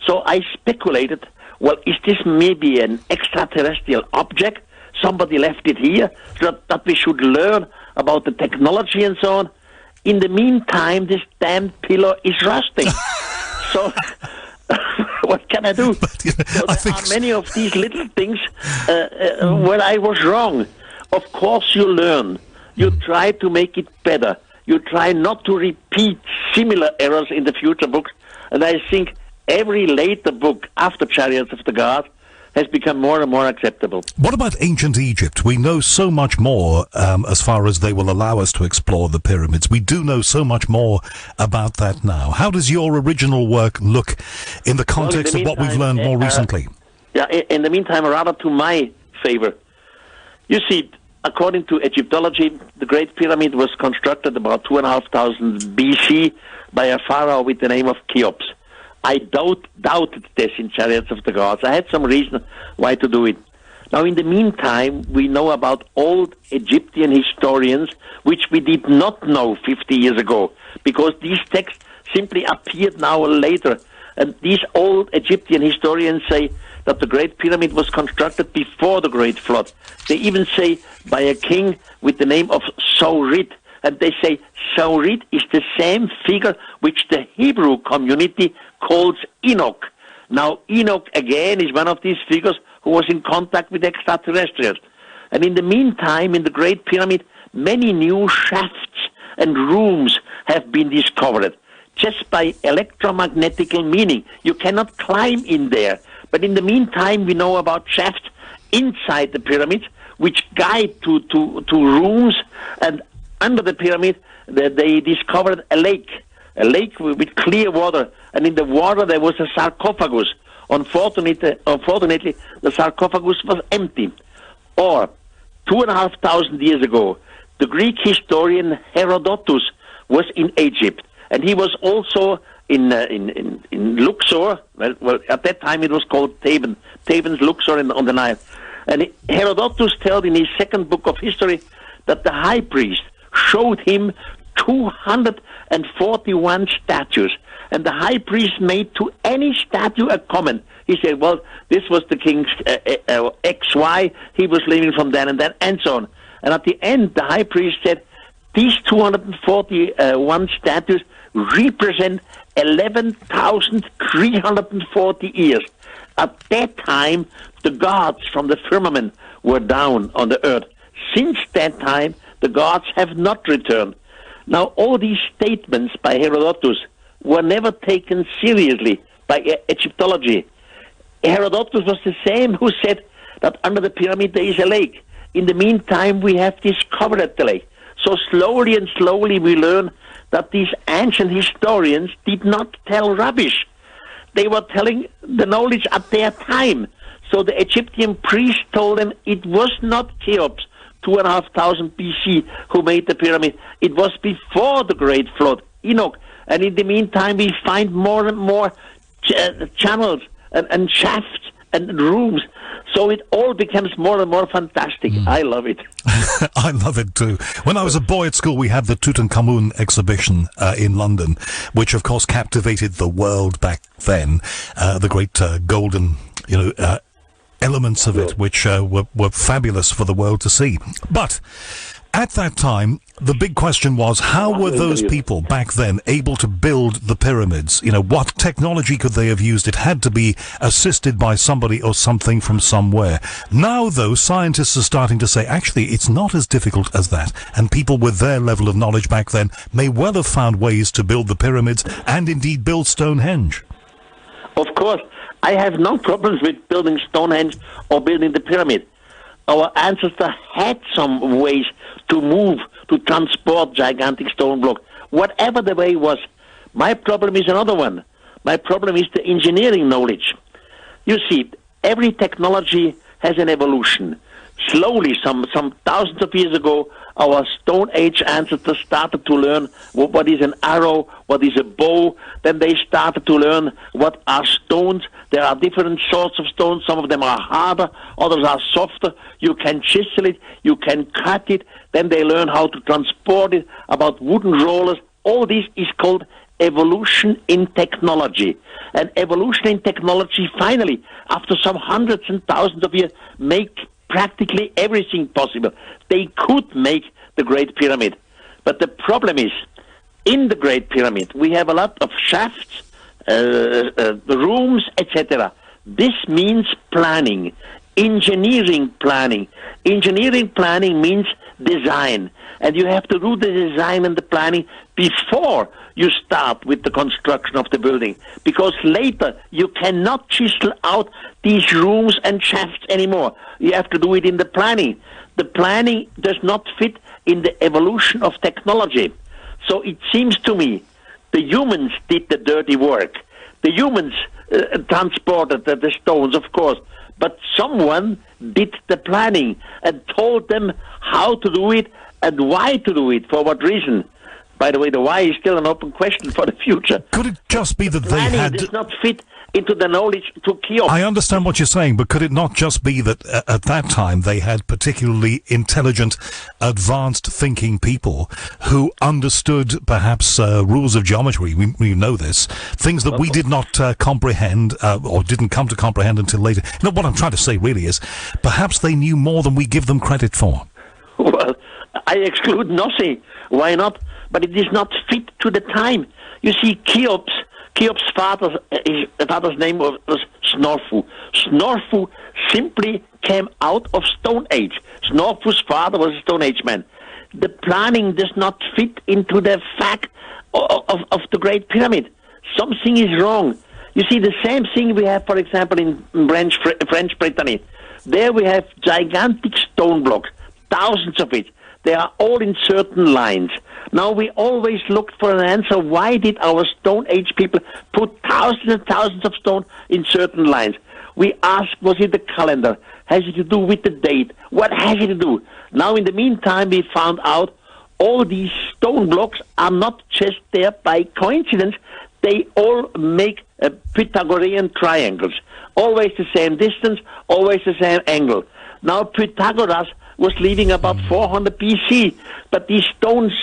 So I speculated, well, is this maybe an extraterrestrial object? Somebody left it here, so that we should learn about the technology and so on. In the meantime, this damn pillar is rusting. So, what can I do? But, you know, so there are many of these little things where I was wrong. Of course you learn. You try to make it better. You try not to repeat similar errors in the future books. And I think every later book after Chariots of the God has become more and more acceptable. What about ancient Egypt? We know so much more as far as they will allow us to explore the pyramids. We do know so much more about that now. How does your original work look in the context of what we've learned more recently? In the meantime, rather to my favor. You see, according to Egyptology, the Great Pyramid was constructed about 2,500 BC by a pharaoh with the name of Cheops. I doubted this in Chariots of the Gods. I had some reason why to do it. Now, in the meantime, we know about old Egyptian historians, which we did not know 50 years ago, because these texts simply appeared now or later. And these old Egyptian historians say that the Great Pyramid was constructed before the Great Flood. They even say by a king with the name of Saurit. And they say Saurit is the same figure which the Hebrew community calls Enoch. Now, Enoch, again, is one of these figures who was in contact with extraterrestrials. And in the meantime, in the Great Pyramid, many new shafts and rooms have been discovered just by electromagnetical meaning. You cannot climb in there. But in the meantime, we know about shafts inside the pyramids which guide to rooms, and under the pyramid, they discovered a lake with clear water, and in the water there was a sarcophagus. Unfortunately, the sarcophagus was empty. Or, 2,500 years ago, the Greek historian Herodotus was in Egypt, and he was also in Luxor. Well, at that time it was called Theban's Luxor on the Nile. And Herodotus tells in his second book of history that the high priest showed him 241 statues, and the high priest made to any statue a comment. He said, well, this was the king's XY, he was living from then, and so on. And at the end, the high priest said, these 241 statues represent 11,340 years. At that time, the gods from the firmament were down on the earth. Since that time, the gods have not returned. Now, all these statements by Herodotus were never taken seriously by Egyptology. Herodotus was the same who said that under the pyramid there is a lake. In the meantime, we have discovered the lake. So slowly and slowly we learn that these ancient historians did not tell rubbish. They were telling the knowledge at their time. So the Egyptian priest told them it was not Cheops, 2,500 BC, who made the pyramid. It was before the Great Flood, Enoch. And in the meantime, we find more and more channels and shafts and rooms. So it all becomes more and more fantastic. I love it. I love it too. When I was a boy at school, we had the Tutankhamun exhibition in London, which of course captivated the world back then. The great golden, elements of it, which were fabulous for the world to see. But at that time, the big question was, how were those people back then able to build the pyramids? What technology could they have used? It had to be assisted by somebody or something from somewhere. Now, though, scientists are starting to say, actually, it's not as difficult as that. And people with their level of knowledge back then may well have found ways to build the pyramids and indeed build Stonehenge. Of course, I have no problems with building Stonehenge or building the pyramid. Our ancestors had some ways to move, to transport gigantic stone blocks, whatever the way was. My problem is another one. My problem is the engineering knowledge. You see, every technology has an evolution. Slowly, some thousands of years ago, our Stone Age ancestors started to learn what is an arrow, what is a bow. Then they started to learn what are stones. There are different sorts of stones. Some of them are harder, others are softer. You can chisel it, you can cut it. Then they learn how to transport it, about wooden rollers. All this is called evolution in technology. And evolution in technology, finally, after some hundreds and thousands of years, make practically everything possible. They could make the Great Pyramid. But the problem is, in the Great Pyramid, we have a lot of shafts, rooms, etc. This means planning, engineering planning. Engineering planning means design. And you have to do the design and the planning before you start with the construction of the building. Because later you cannot chisel out these rooms and shafts anymore. You have to do it in the planning. The planning does not fit in the evolution of technology. So it seems to me the humans did the dirty work. The humans transported the stones, of course. But someone did the planning and told them how to do it and why to do it, for what reason. By the way, the why is still an open question for the future. Could it just be that they had... does not fit into the knowledge to Cheops. I understand what you're saying, but could it not just be that at that time they had particularly intelligent, advanced thinking people who understood perhaps rules of geometry? We know this. Things that we did not comprehend or didn't come to comprehend until later. What I'm trying to say really is perhaps they knew more than we give them credit for. Well, I exclude nothing. Why not? But it is not fit to the time. You see, Cheops' father's name was Snorfu. Snorfu simply came out of Stone Age. Snorfu's father was a Stone Age man. The planning does not fit into the fact of the Great Pyramid. Something is wrong. You see, the same thing we have, for example, in French Brittany. There we have gigantic stone blocks, thousands of it. They are all in certain lines. Now, we always looked for an answer. Why did our Stone Age people put thousands and thousands of stone in certain lines? We asked, was it the calendar? Has it to do with the date? What has it to do? Now, in the meantime, we found out all these stone blocks are not just there by coincidence. They all make Pythagorean triangles. Always the same distance, always the same angle. Now, Pythagoras was living about 400 BC, but these stones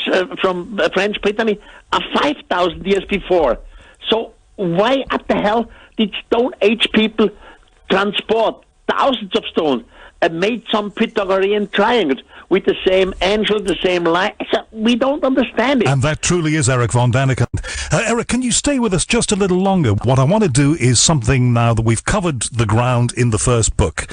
from French Brittany are 5,000 years before. So why at the hell did Stone Age people transport thousands of stones and made some Pythagorean triangles with the same angle, the same line? So we don't understand it. And that truly is Erich von Daniken. Erich, can you stay with us just a little longer? What I want to do is something now that we've covered the ground in the first book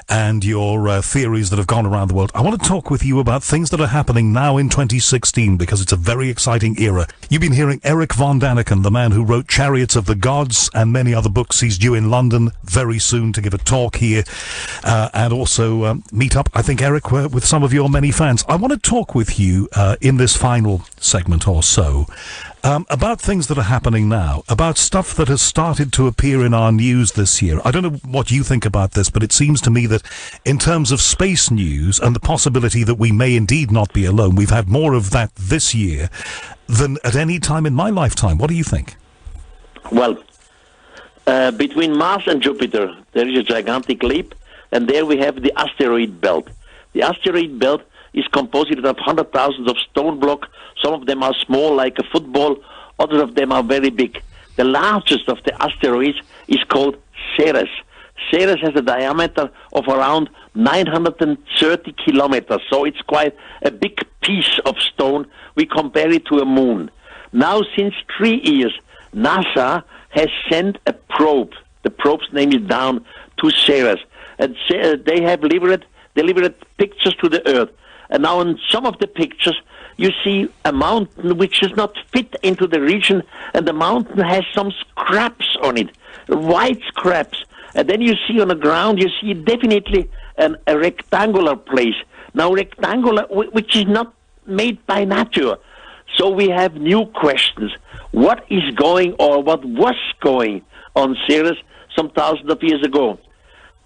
and your theories that have gone around the world. I want to talk with you about things that are happening now in 2016 because it's a very exciting era. You've been hearing Erich von Daniken, the man who wrote Chariots of the Gods and many other books. He's due in London very soon to give a talk here and also meet up, I think, Erich, with some of your many fans. I want to talk with you in this final segment or so about things that are happening now, about stuff that has started to appear in our news this year. I don't know what you think about this, but it seems to me that in terms of space news and the possibility that we may indeed not be alone, we've had more of that this year than at any time in my lifetime. What do you think? Well, between Mars and Jupiter, there is a gigantic leap, and there we have the asteroid belt. The asteroid belt is composed of 100,000 of stone blocks. Some of them are small, like a football. Others of them are very big. The largest of the asteroids is called Ceres. Ceres has a diameter of around 930 kilometers, so it's quite a big piece of stone. We compare it to a moon. Now, since 3 years, NASA has sent a probe. The probe's name is down to Ceres. And they have delivered pictures to the Earth. And now in some of the pictures, you see a mountain which does not fit into the region, and the mountain has some scraps on it, white scraps. And then you see on the ground, you see definitely a rectangular place. Now rectangular, which is not made by nature. So we have new questions. What is going, or what was going on Ceres some thousands of years ago?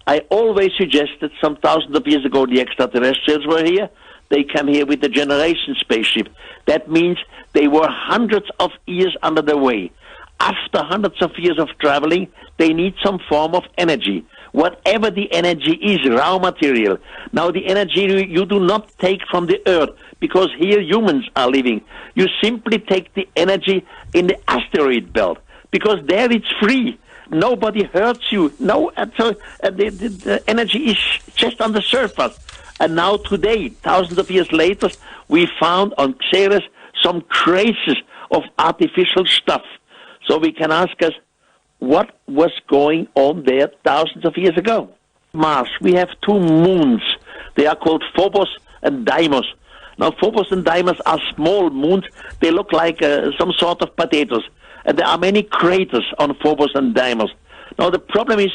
I always suggested some thousands of years ago the extraterrestrials were here. They came here with the generation spaceship. That means they were hundreds of years under the way. After hundreds of years of traveling, they need some form of energy. Whatever the energy is, raw material. Now the energy you do not take from the Earth, because here humans are living. You simply take the energy in the asteroid belt, because there it's free. Nobody hurts you. No, so the energy is just on the surface. And now today, thousands of years later, we found on Ceres some traces of artificial stuff. So we can ask us, what was going on there thousands of years ago? Mars, we have two moons. They are called Phobos and Deimos. Now, Phobos and Deimos are small moons. They look like some sort of potatoes. And there are many craters on Phobos and Deimos. Now, the problem is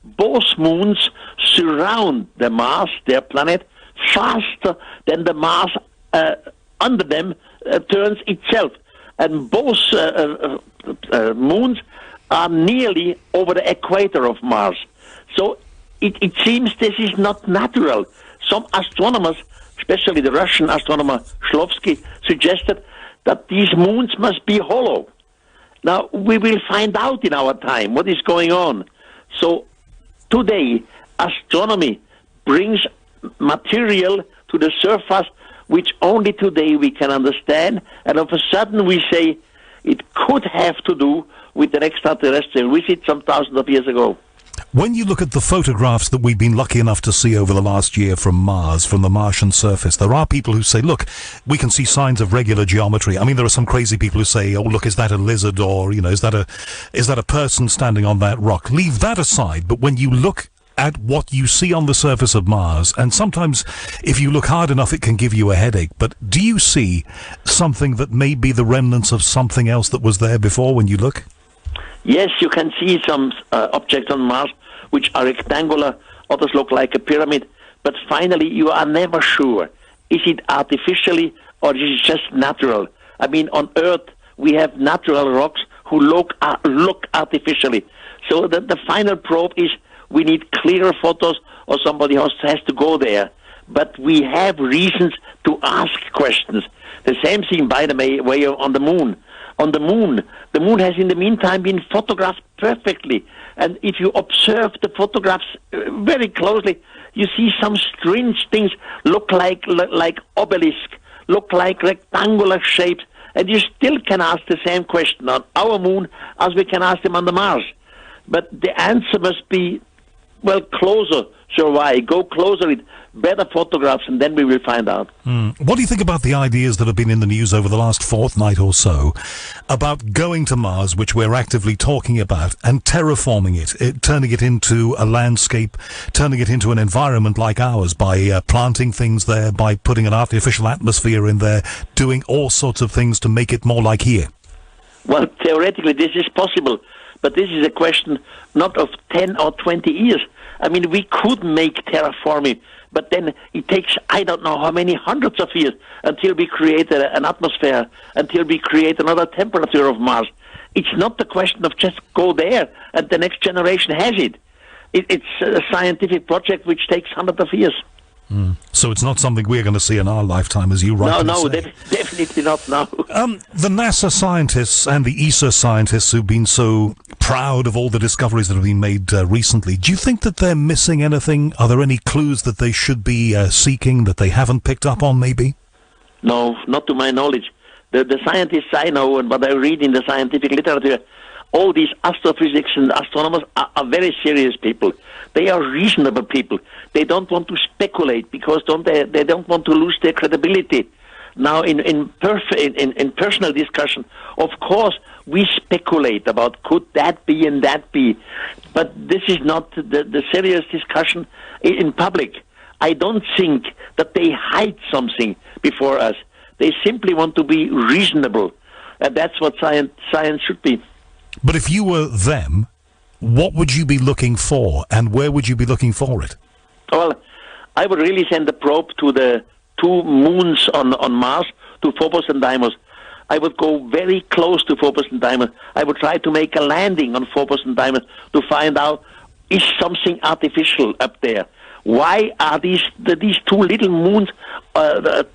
both moons surround the Mars, their planet, faster than the Mars under them turns itself. And both moons are nearly over the equator of Mars. So it seems this is not natural. Some astronomers, especially the Russian astronomer Shklovsky, suggested that these moons must be hollow. Now, we will find out in our time what is going on. So today, astronomy brings material to the surface which only today we can understand, and all of a sudden we say it could have to do with an extraterrestrial visit some thousands of years ago. When you look at the photographs that we've been lucky enough to see over the last year from Mars, from the Martian surface, there are people who say, look, we can see signs of regular geometry. I mean, there are some crazy people who say, oh, look, is that a lizard, or, you know, is that a person standing on that rock? Leave that aside. But when you look at what you see on the surface of Mars, and sometimes if you look hard enough, it can give you a headache. But do you see something that may be the remnants of something else that was there before when you look? Yes, you can see some objects on Mars which are rectangular, others look like a pyramid, but finally you are never sure. Is it artificially or is it just natural? I mean, on Earth we have natural rocks who look artificially. So the final probe is we need clearer photos, or somebody else has to go there. But we have reasons to ask questions. The same thing, by the way, on the moon. On the moon has in the meantime been photographed perfectly. And if you observe the photographs very closely, you see some strange things look like obelisk, look like rectangular shapes. And you still can ask the same question on our moon as we can ask them on the Mars. But the answer must be, well, closer. So why? Go closer with better photographs, and then we will find out. What do you think about the ideas that have been in the news over the last fortnight or so about going to Mars, which we're actively talking about, and terraforming it, turning it into a landscape, turning it into an environment like ours by planting things there, by putting an artificial atmosphere in there, doing all sorts of things to make it more like here? Well, theoretically this is possible, but this is a question not of 10 or 20 years. I mean, we could make terraforming But then it takes, I don't know how many hundreds of years until we create an atmosphere, until we create another temperature of Mars. It's not the question of just go there and the next generation has it. It's a scientific project which takes hundreds of years. So it's not something we're going to see in our lifetime, as you rightly say. Definitely not now. The NASA scientists and the ESA scientists who've been so proud of all the discoveries that have been made recently, do you think that they're missing anything? Are there any clues that they should be seeking that they haven't picked up on, maybe? No, not to my knowledge. The scientists I know and what I read in the scientific literature, all these astrophysics and astronomers are very serious people. They are reasonable people. They don't want to speculate because they don't want to lose their credibility. Now, in personal discussion, of course, we speculate about could that be and that be, but this is not the serious discussion in public. I don't think that they hide something before us. They simply want to be reasonable, and that's what science should be. But if you were them, what would you be looking for, and where would you be looking for it? Well, I would really send a probe to the 2 moons on Mars, to Phobos and Deimos. I would go very close to Phobos and Deimos. I would try to make a landing on Phobos and Deimos to find out, is something artificial up there? Why are these 2 little moons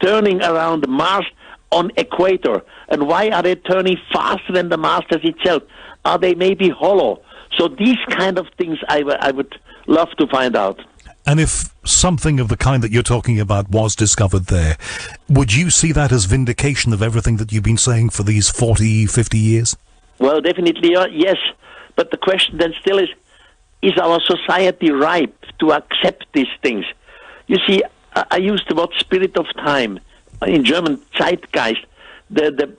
turning around Mars on equator? And why are they turning faster than the Mars itself? Are they maybe hollow? So these kind of things I would love to find out. And if something of the kind that you're talking about was discovered there, would you see that as vindication of everything that you've been saying for these 40, 50 years? Well, definitely, yes. But the question then still is our society ripe to accept these things? You see, I used the word spirit of time. In German, Zeitgeist. The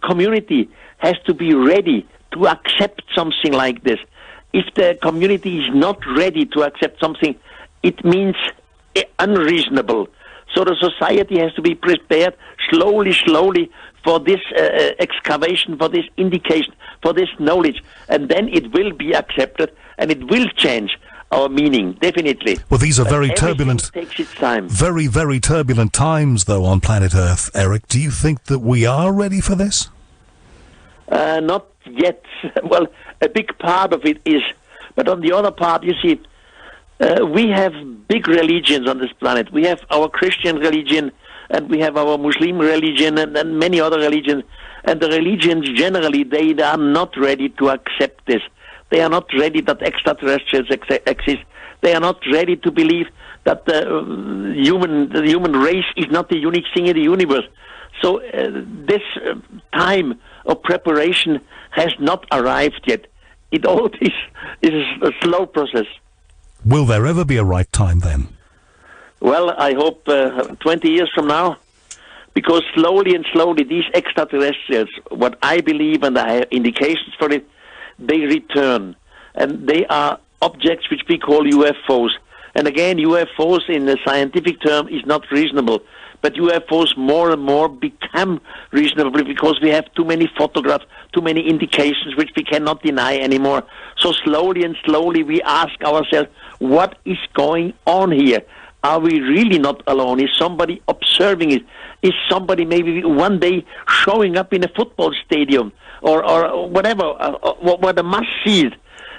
community has to be ready to accept something like this. If the community is not ready to accept something, it means unreasonable. So the society has to be prepared slowly for this excavation, for this indication, for this knowledge, and then it will be accepted and it will change our meaning, definitely. Well, these are very turbulent, takes its time. Very, very turbulent times, though, on planet Earth, Erich. Do you think that we are ready for this? Not yet. Well, a big part of it is. But on the other part, you see, we have big religions on this planet. We have our Christian religion, and we have our Muslim religion, and many other religions. And the religions, generally, they are not ready to accept this. They are not ready that extraterrestrials exist. They are not ready to believe that the human race is not the unique thing in the universe. So this time of preparation has not arrived yet. It all is a slow process. Will there ever be a right time then? Well, I hope 20 years from now, because slowly these extraterrestrials, what I believe and I have indications for it, they return. And they are objects which we call UFOs. And again, UFOs in the scientific term is not reasonable. But UFOs more and more become reasonable because we have too many photographs, too many indications which we cannot deny anymore. So slowly we ask ourselves, what is going on here? Are we really not alone? Is somebody observing it? Is somebody maybe one day showing up in a football stadium or whatever, where the mass see it?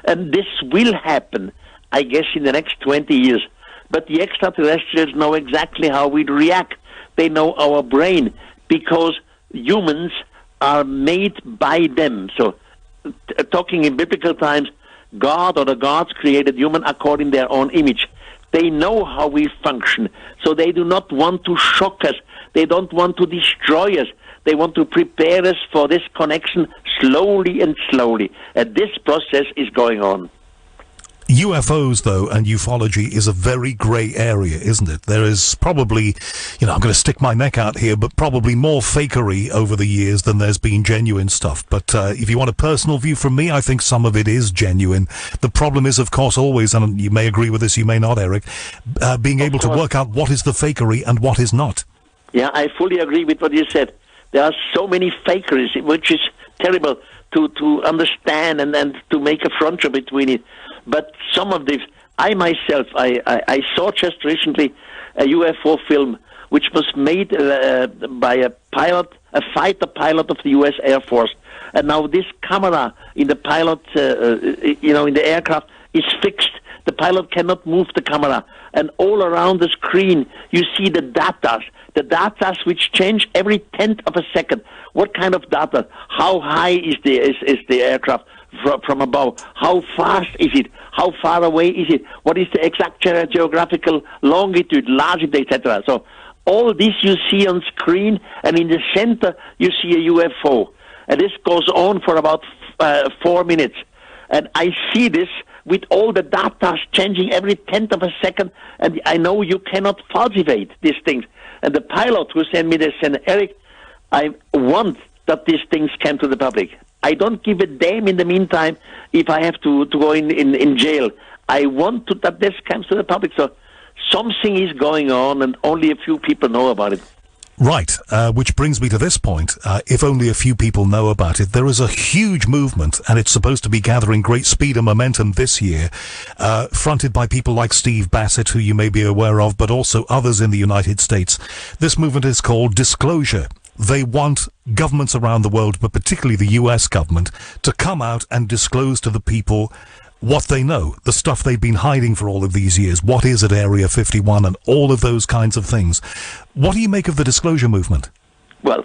And this will happen, I guess, in the next 20 years. But the extraterrestrials know exactly how we react. They know our brain because humans are made by them. So, talking in biblical times, God or the gods created human according to their own image. They know how we function, so they do not want to shock us. They don't want to destroy us. They want to prepare us for this connection slowly. And this process is going on. UFOs, though, and ufology is a very grey area, isn't it? There is probably, I'm going to stick my neck out here, but probably more fakery over the years than there's been genuine stuff. But if you want a personal view from me, I think some of it is genuine. The problem is, of course, always, and you may agree with this, you may not, Erich, being able to work out what is the fakery and what is not. Yeah, I fully agree with what you said. There are so many fakeries, which is terrible to understand and to make a frontier between it. But some of these I myself, I saw just recently a UFO film which was made by a pilot, a fighter pilot of the U.S. Air Force. And now this camera in the pilot, in the aircraft is fixed. The pilot cannot move the camera. And all around the screen, you see the data which change every tenth of a second. What kind of data? How high is the aircraft from above? How fast is it? How far away is it? What is the exact geographical longitude, latitude, etc.? So all this you see on screen, and in the center you see a UFO. And this goes on for about 4 minutes. And I see this with all the data changing every tenth of a second, and I know you cannot falsificate these things. And the pilot who sent me this said, Erich, I want that these things come to the public. I don't give a damn in the meantime if I have to go in jail. I want that this comes to the public. So something is going on, and only a few people know about it. Right, which brings me to this point. If only a few people know about it, there is a huge movement, and it's supposed to be gathering great speed and momentum this year, fronted by people like Steve Bassett, who you may be aware of, but also others in the United States. This movement is called Disclosure. They want governments around the world, but particularly the US government, to come out and disclose to the people what they know, the stuff they've been hiding for all of these years, what is at Area 51 and all of those kinds of things. What do you make of the disclosure movement? Well,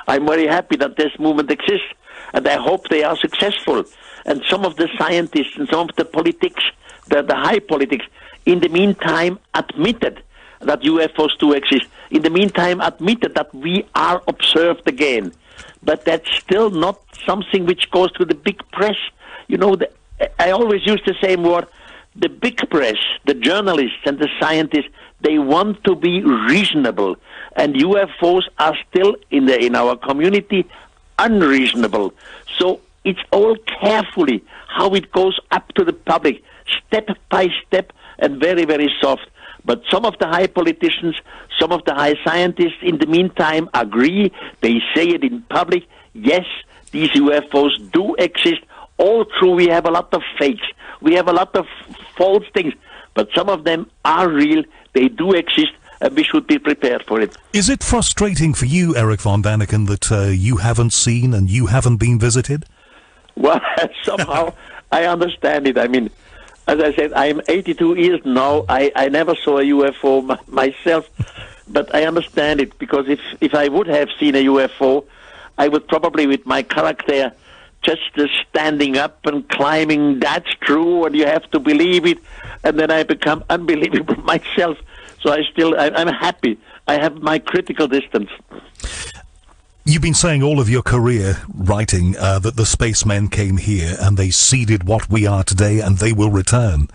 I'm very happy that this movement exists, and I hope they are successful. And some of the scientists and some of the politics, the high politics, in the meantime admitted that UFOs do exist. In the meantime admitted that we are observed again. But that's still not something which goes to the big press. You know, I always use the same word. The big press, the journalists and the scientists, they want to be reasonable. And UFOs are still in our community unreasonable. So it's all carefully how it goes up to the public, step by step, and very, very soft. But some of the high politicians, some of the high scientists in the meantime agree. They say it in public. Yes, these UFOs do exist. All true, we have a lot of fakes. We have a lot of false things. But some of them are real. They do exist, and we should be prepared for it. Is it frustrating for you, Erich von Daniken, that you haven't seen and you haven't been visited? Well, somehow I understand it. I mean, as I said, I'm 82 years now. I never saw a UFO myself, but I understand it, because if I would have seen a UFO, I would probably, with my character, just standing up and climbing, that's true, and you have to believe it, and then I become unbelievable myself. So I'm happy. I have my critical distance. You've been saying all of your career writing that the spacemen came here and they seeded what we are today and they will return.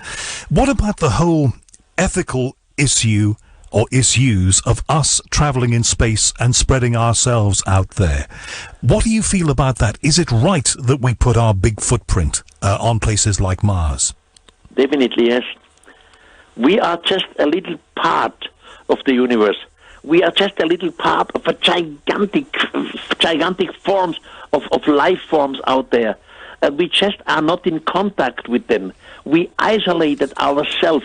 What about the whole ethical issue or issues of us traveling in space and spreading ourselves out there? What do you feel about that? Is it right that we put our big footprint on places like Mars? Definitely, yes. We are just a little part of the universe. We are just a little part of a gigantic forms of life forms out there. And we just are not in contact with them. We isolated ourselves.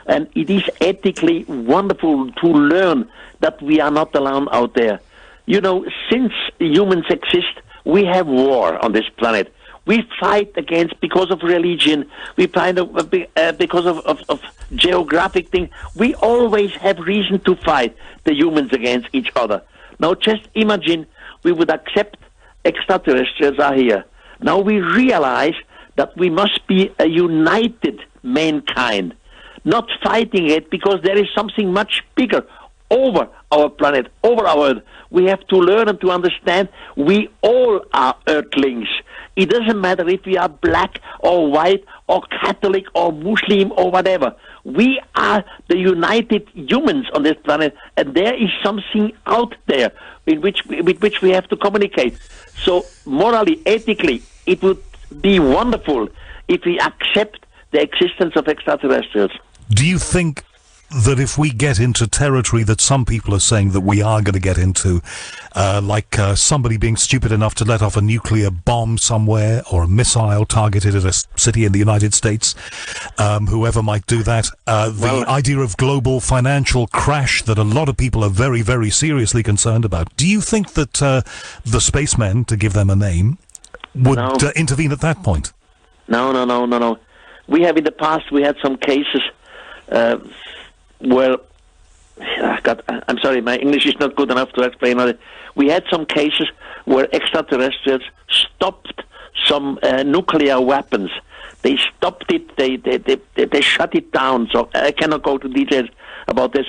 And it is ethically wonderful to learn that we are not alone out there. You know, since humans exist, we have war on this planet. We fight against, because of religion, we fight because of geographic things. We always have reason to fight, the humans against each other. Now just imagine we would accept extraterrestrials are here. Now we realize that we must be a united mankind, not fighting it, because there is something much bigger over our planet, over our Earth. We have to learn and to understand we all are Earthlings. It doesn't matter if we are black or white or Catholic or Muslim or whatever. We are the united humans on this planet, and there is something out there with which we have to communicate. So morally, ethically, it would be wonderful if we accept the existence of extraterrestrials. Do you think that if we get into territory that some people are saying that we are going to get into, like somebody being stupid enough to let off a nuclear bomb somewhere or a missile targeted at a city in the United States, whoever might do that, the idea of global financial crash that a lot of people are very, very seriously concerned about. Do you think that the spacemen, to give them a name, would intervene at that point? No. We have in the past, we had some cases where, God, I'm sorry, my English is not good enough to explain it. We had some cases where extraterrestrials stopped some nuclear weapons. They stopped it, they shut it down, so I cannot go to details about this.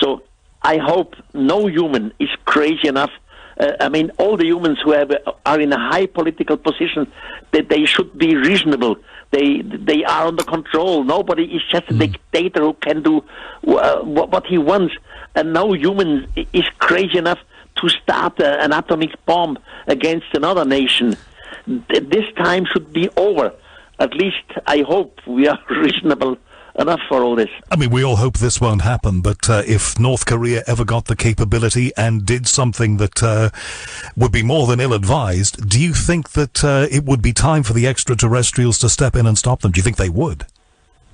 So I hope no human is crazy enough. I mean, all the humans who are in a high political position, that they should be reasonable. They are under control. Nobody is just a dictator who can do what he wants. And no human is crazy enough to start an atomic bomb against another nation. This time should be over. At least I hope we are reasonable enough for all this. I mean, we all hope this won't happen, but if North Korea ever got the capability and did something that would be more than ill-advised, do you think that it would be time for the extraterrestrials to step in and stop them? Do you think they would?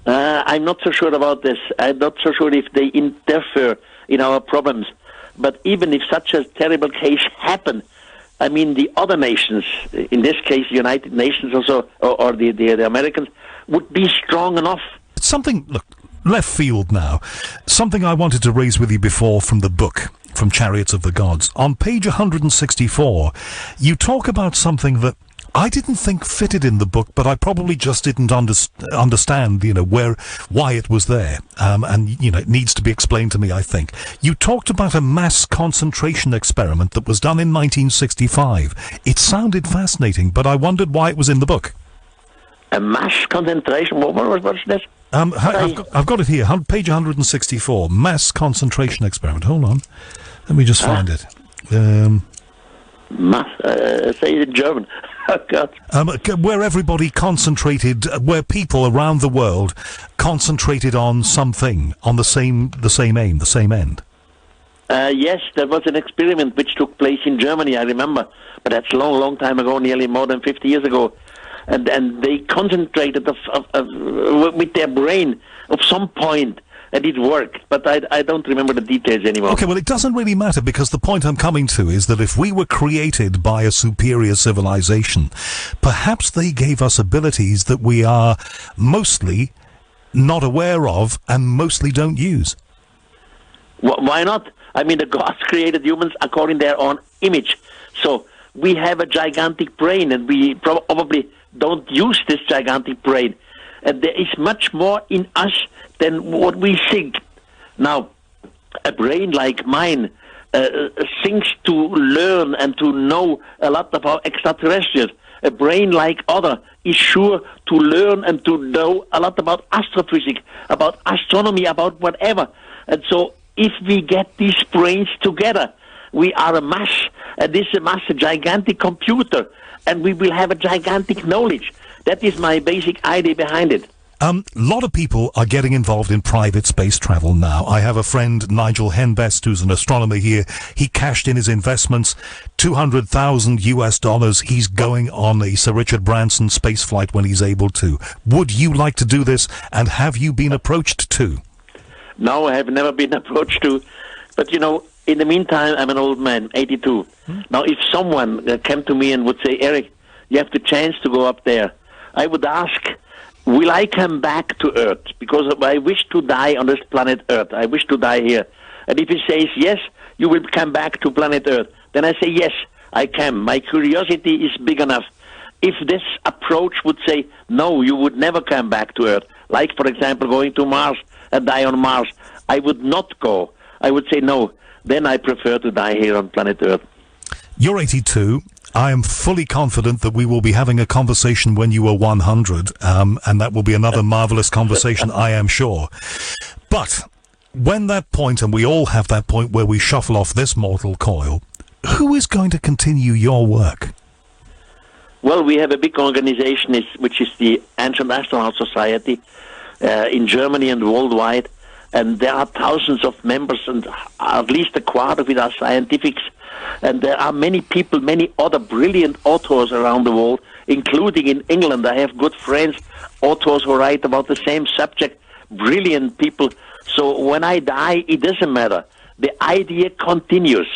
I'm not so sure about this. I'm not so sure if they interfere in our problems. But even if such a terrible case happened, I mean, the other nations, in this case, the United Nations also, or the Americans, would be strong enough. Something, look, left field now. Something I wanted to raise with you before from the book, from Chariots of the Gods. On page 164, you talk about something that I didn't think fitted in the book, but I probably just didn't understand, why it was there. And, it needs to be explained to me, I think. You talked about a mass concentration experiment that was done in 1965. It sounded fascinating, but I wondered why it was in the book. A mass concentration? What's this? I've got it here, page 164, mass concentration experiment. Hold on. Let me just find it. Mass, say it in German. Oh, God. Where everybody concentrated, where people around the world concentrated on something, on the same aim, the same end. Yes, there was an experiment which took place in Germany, I remember. But that's a long, long time ago, nearly more than 50 years ago. And they concentrated with their brain of some point, and it worked. But I don't remember the details anymore. Okay, well, it doesn't really matter, because the point I'm coming to is that if we were created by a superior civilization, perhaps they gave us abilities that we are mostly not aware of and mostly don't use. Why not? I mean, the gods created humans according to their own image. So we have a gigantic brain, and we probably don't use this gigantic brain. And there is much more in us than what we think. Now, a brain like mine thinks to learn and to know a lot about extraterrestrials. A brain like other is sure to learn and to know a lot about astrophysics, about astronomy, about whatever. And so if we get these brains together, we are a mass, and this is a mass, a gigantic computer, and we will have a gigantic knowledge. That is my basic idea behind it. A lot of people are getting involved in private space travel now. I have a friend, Nigel Henbest, who's an astronomer here. He cashed in his investments, $200,000 US. He's going on a Sir Richard Branson space flight when he's able to. Would you like to do this, and have you been approached to? No, I have never been approached to. But, in the meantime, I'm an old man, 82. Now, if someone came to me and would say, Erich, you have the chance to go up there, I would ask, will I come back to Earth? Because I wish to die on this planet Earth. I wish to die here. And if he says, yes, you will come back to planet Earth, then I say, yes, I can. My curiosity is big enough. If this approach would say, no, you would never come back to Earth, like, for example, going to Mars and die on Mars, I would not go. I would say, no, then I prefer to die here on planet Earth. You're 82. I am fully confident that we will be having a conversation when you are 100, and that will be another marvelous conversation, I am sure. But when that point, and we all have that point where we shuffle off this mortal coil, who is going to continue your work? Well, we have a big organization which is the Ancient Astronaut Society in Germany and worldwide. and there are thousands of members, and at least a quarter of it are scientifics. And there are many people, many other brilliant authors around the world, including in England. I have good friends, authors who write about the same subject, brilliant people. So when I die, it doesn't matter. The idea continues,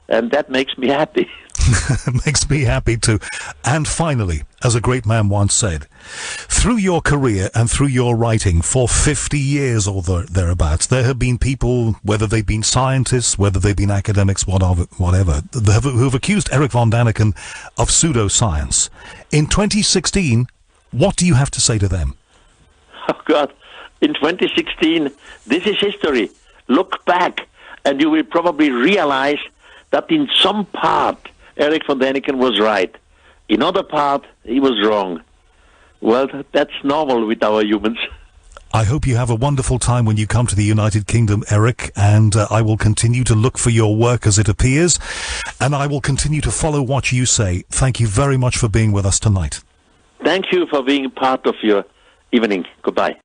and that makes me happy. Makes me happy too. And finally, as a great man once said, through your career and through your writing for 50 years or thereabouts, there have been people, whether they've been scientists, whether they've been academics, whatever, who have accused Erich von Daniken of pseudoscience. In 2016, what do you have to say to them? Oh, God. In 2016, this is history. Look back, and you will probably realize that in some part, Erich von Daniken was right. In other part, he was wrong. Well, that's normal with our humans. I hope you have a wonderful time when you come to the United Kingdom, Erich, and I will continue to look for your work as it appears, and I will continue to follow what you say. Thank you very much for being with us tonight. Thank you for being part of your evening. Goodbye.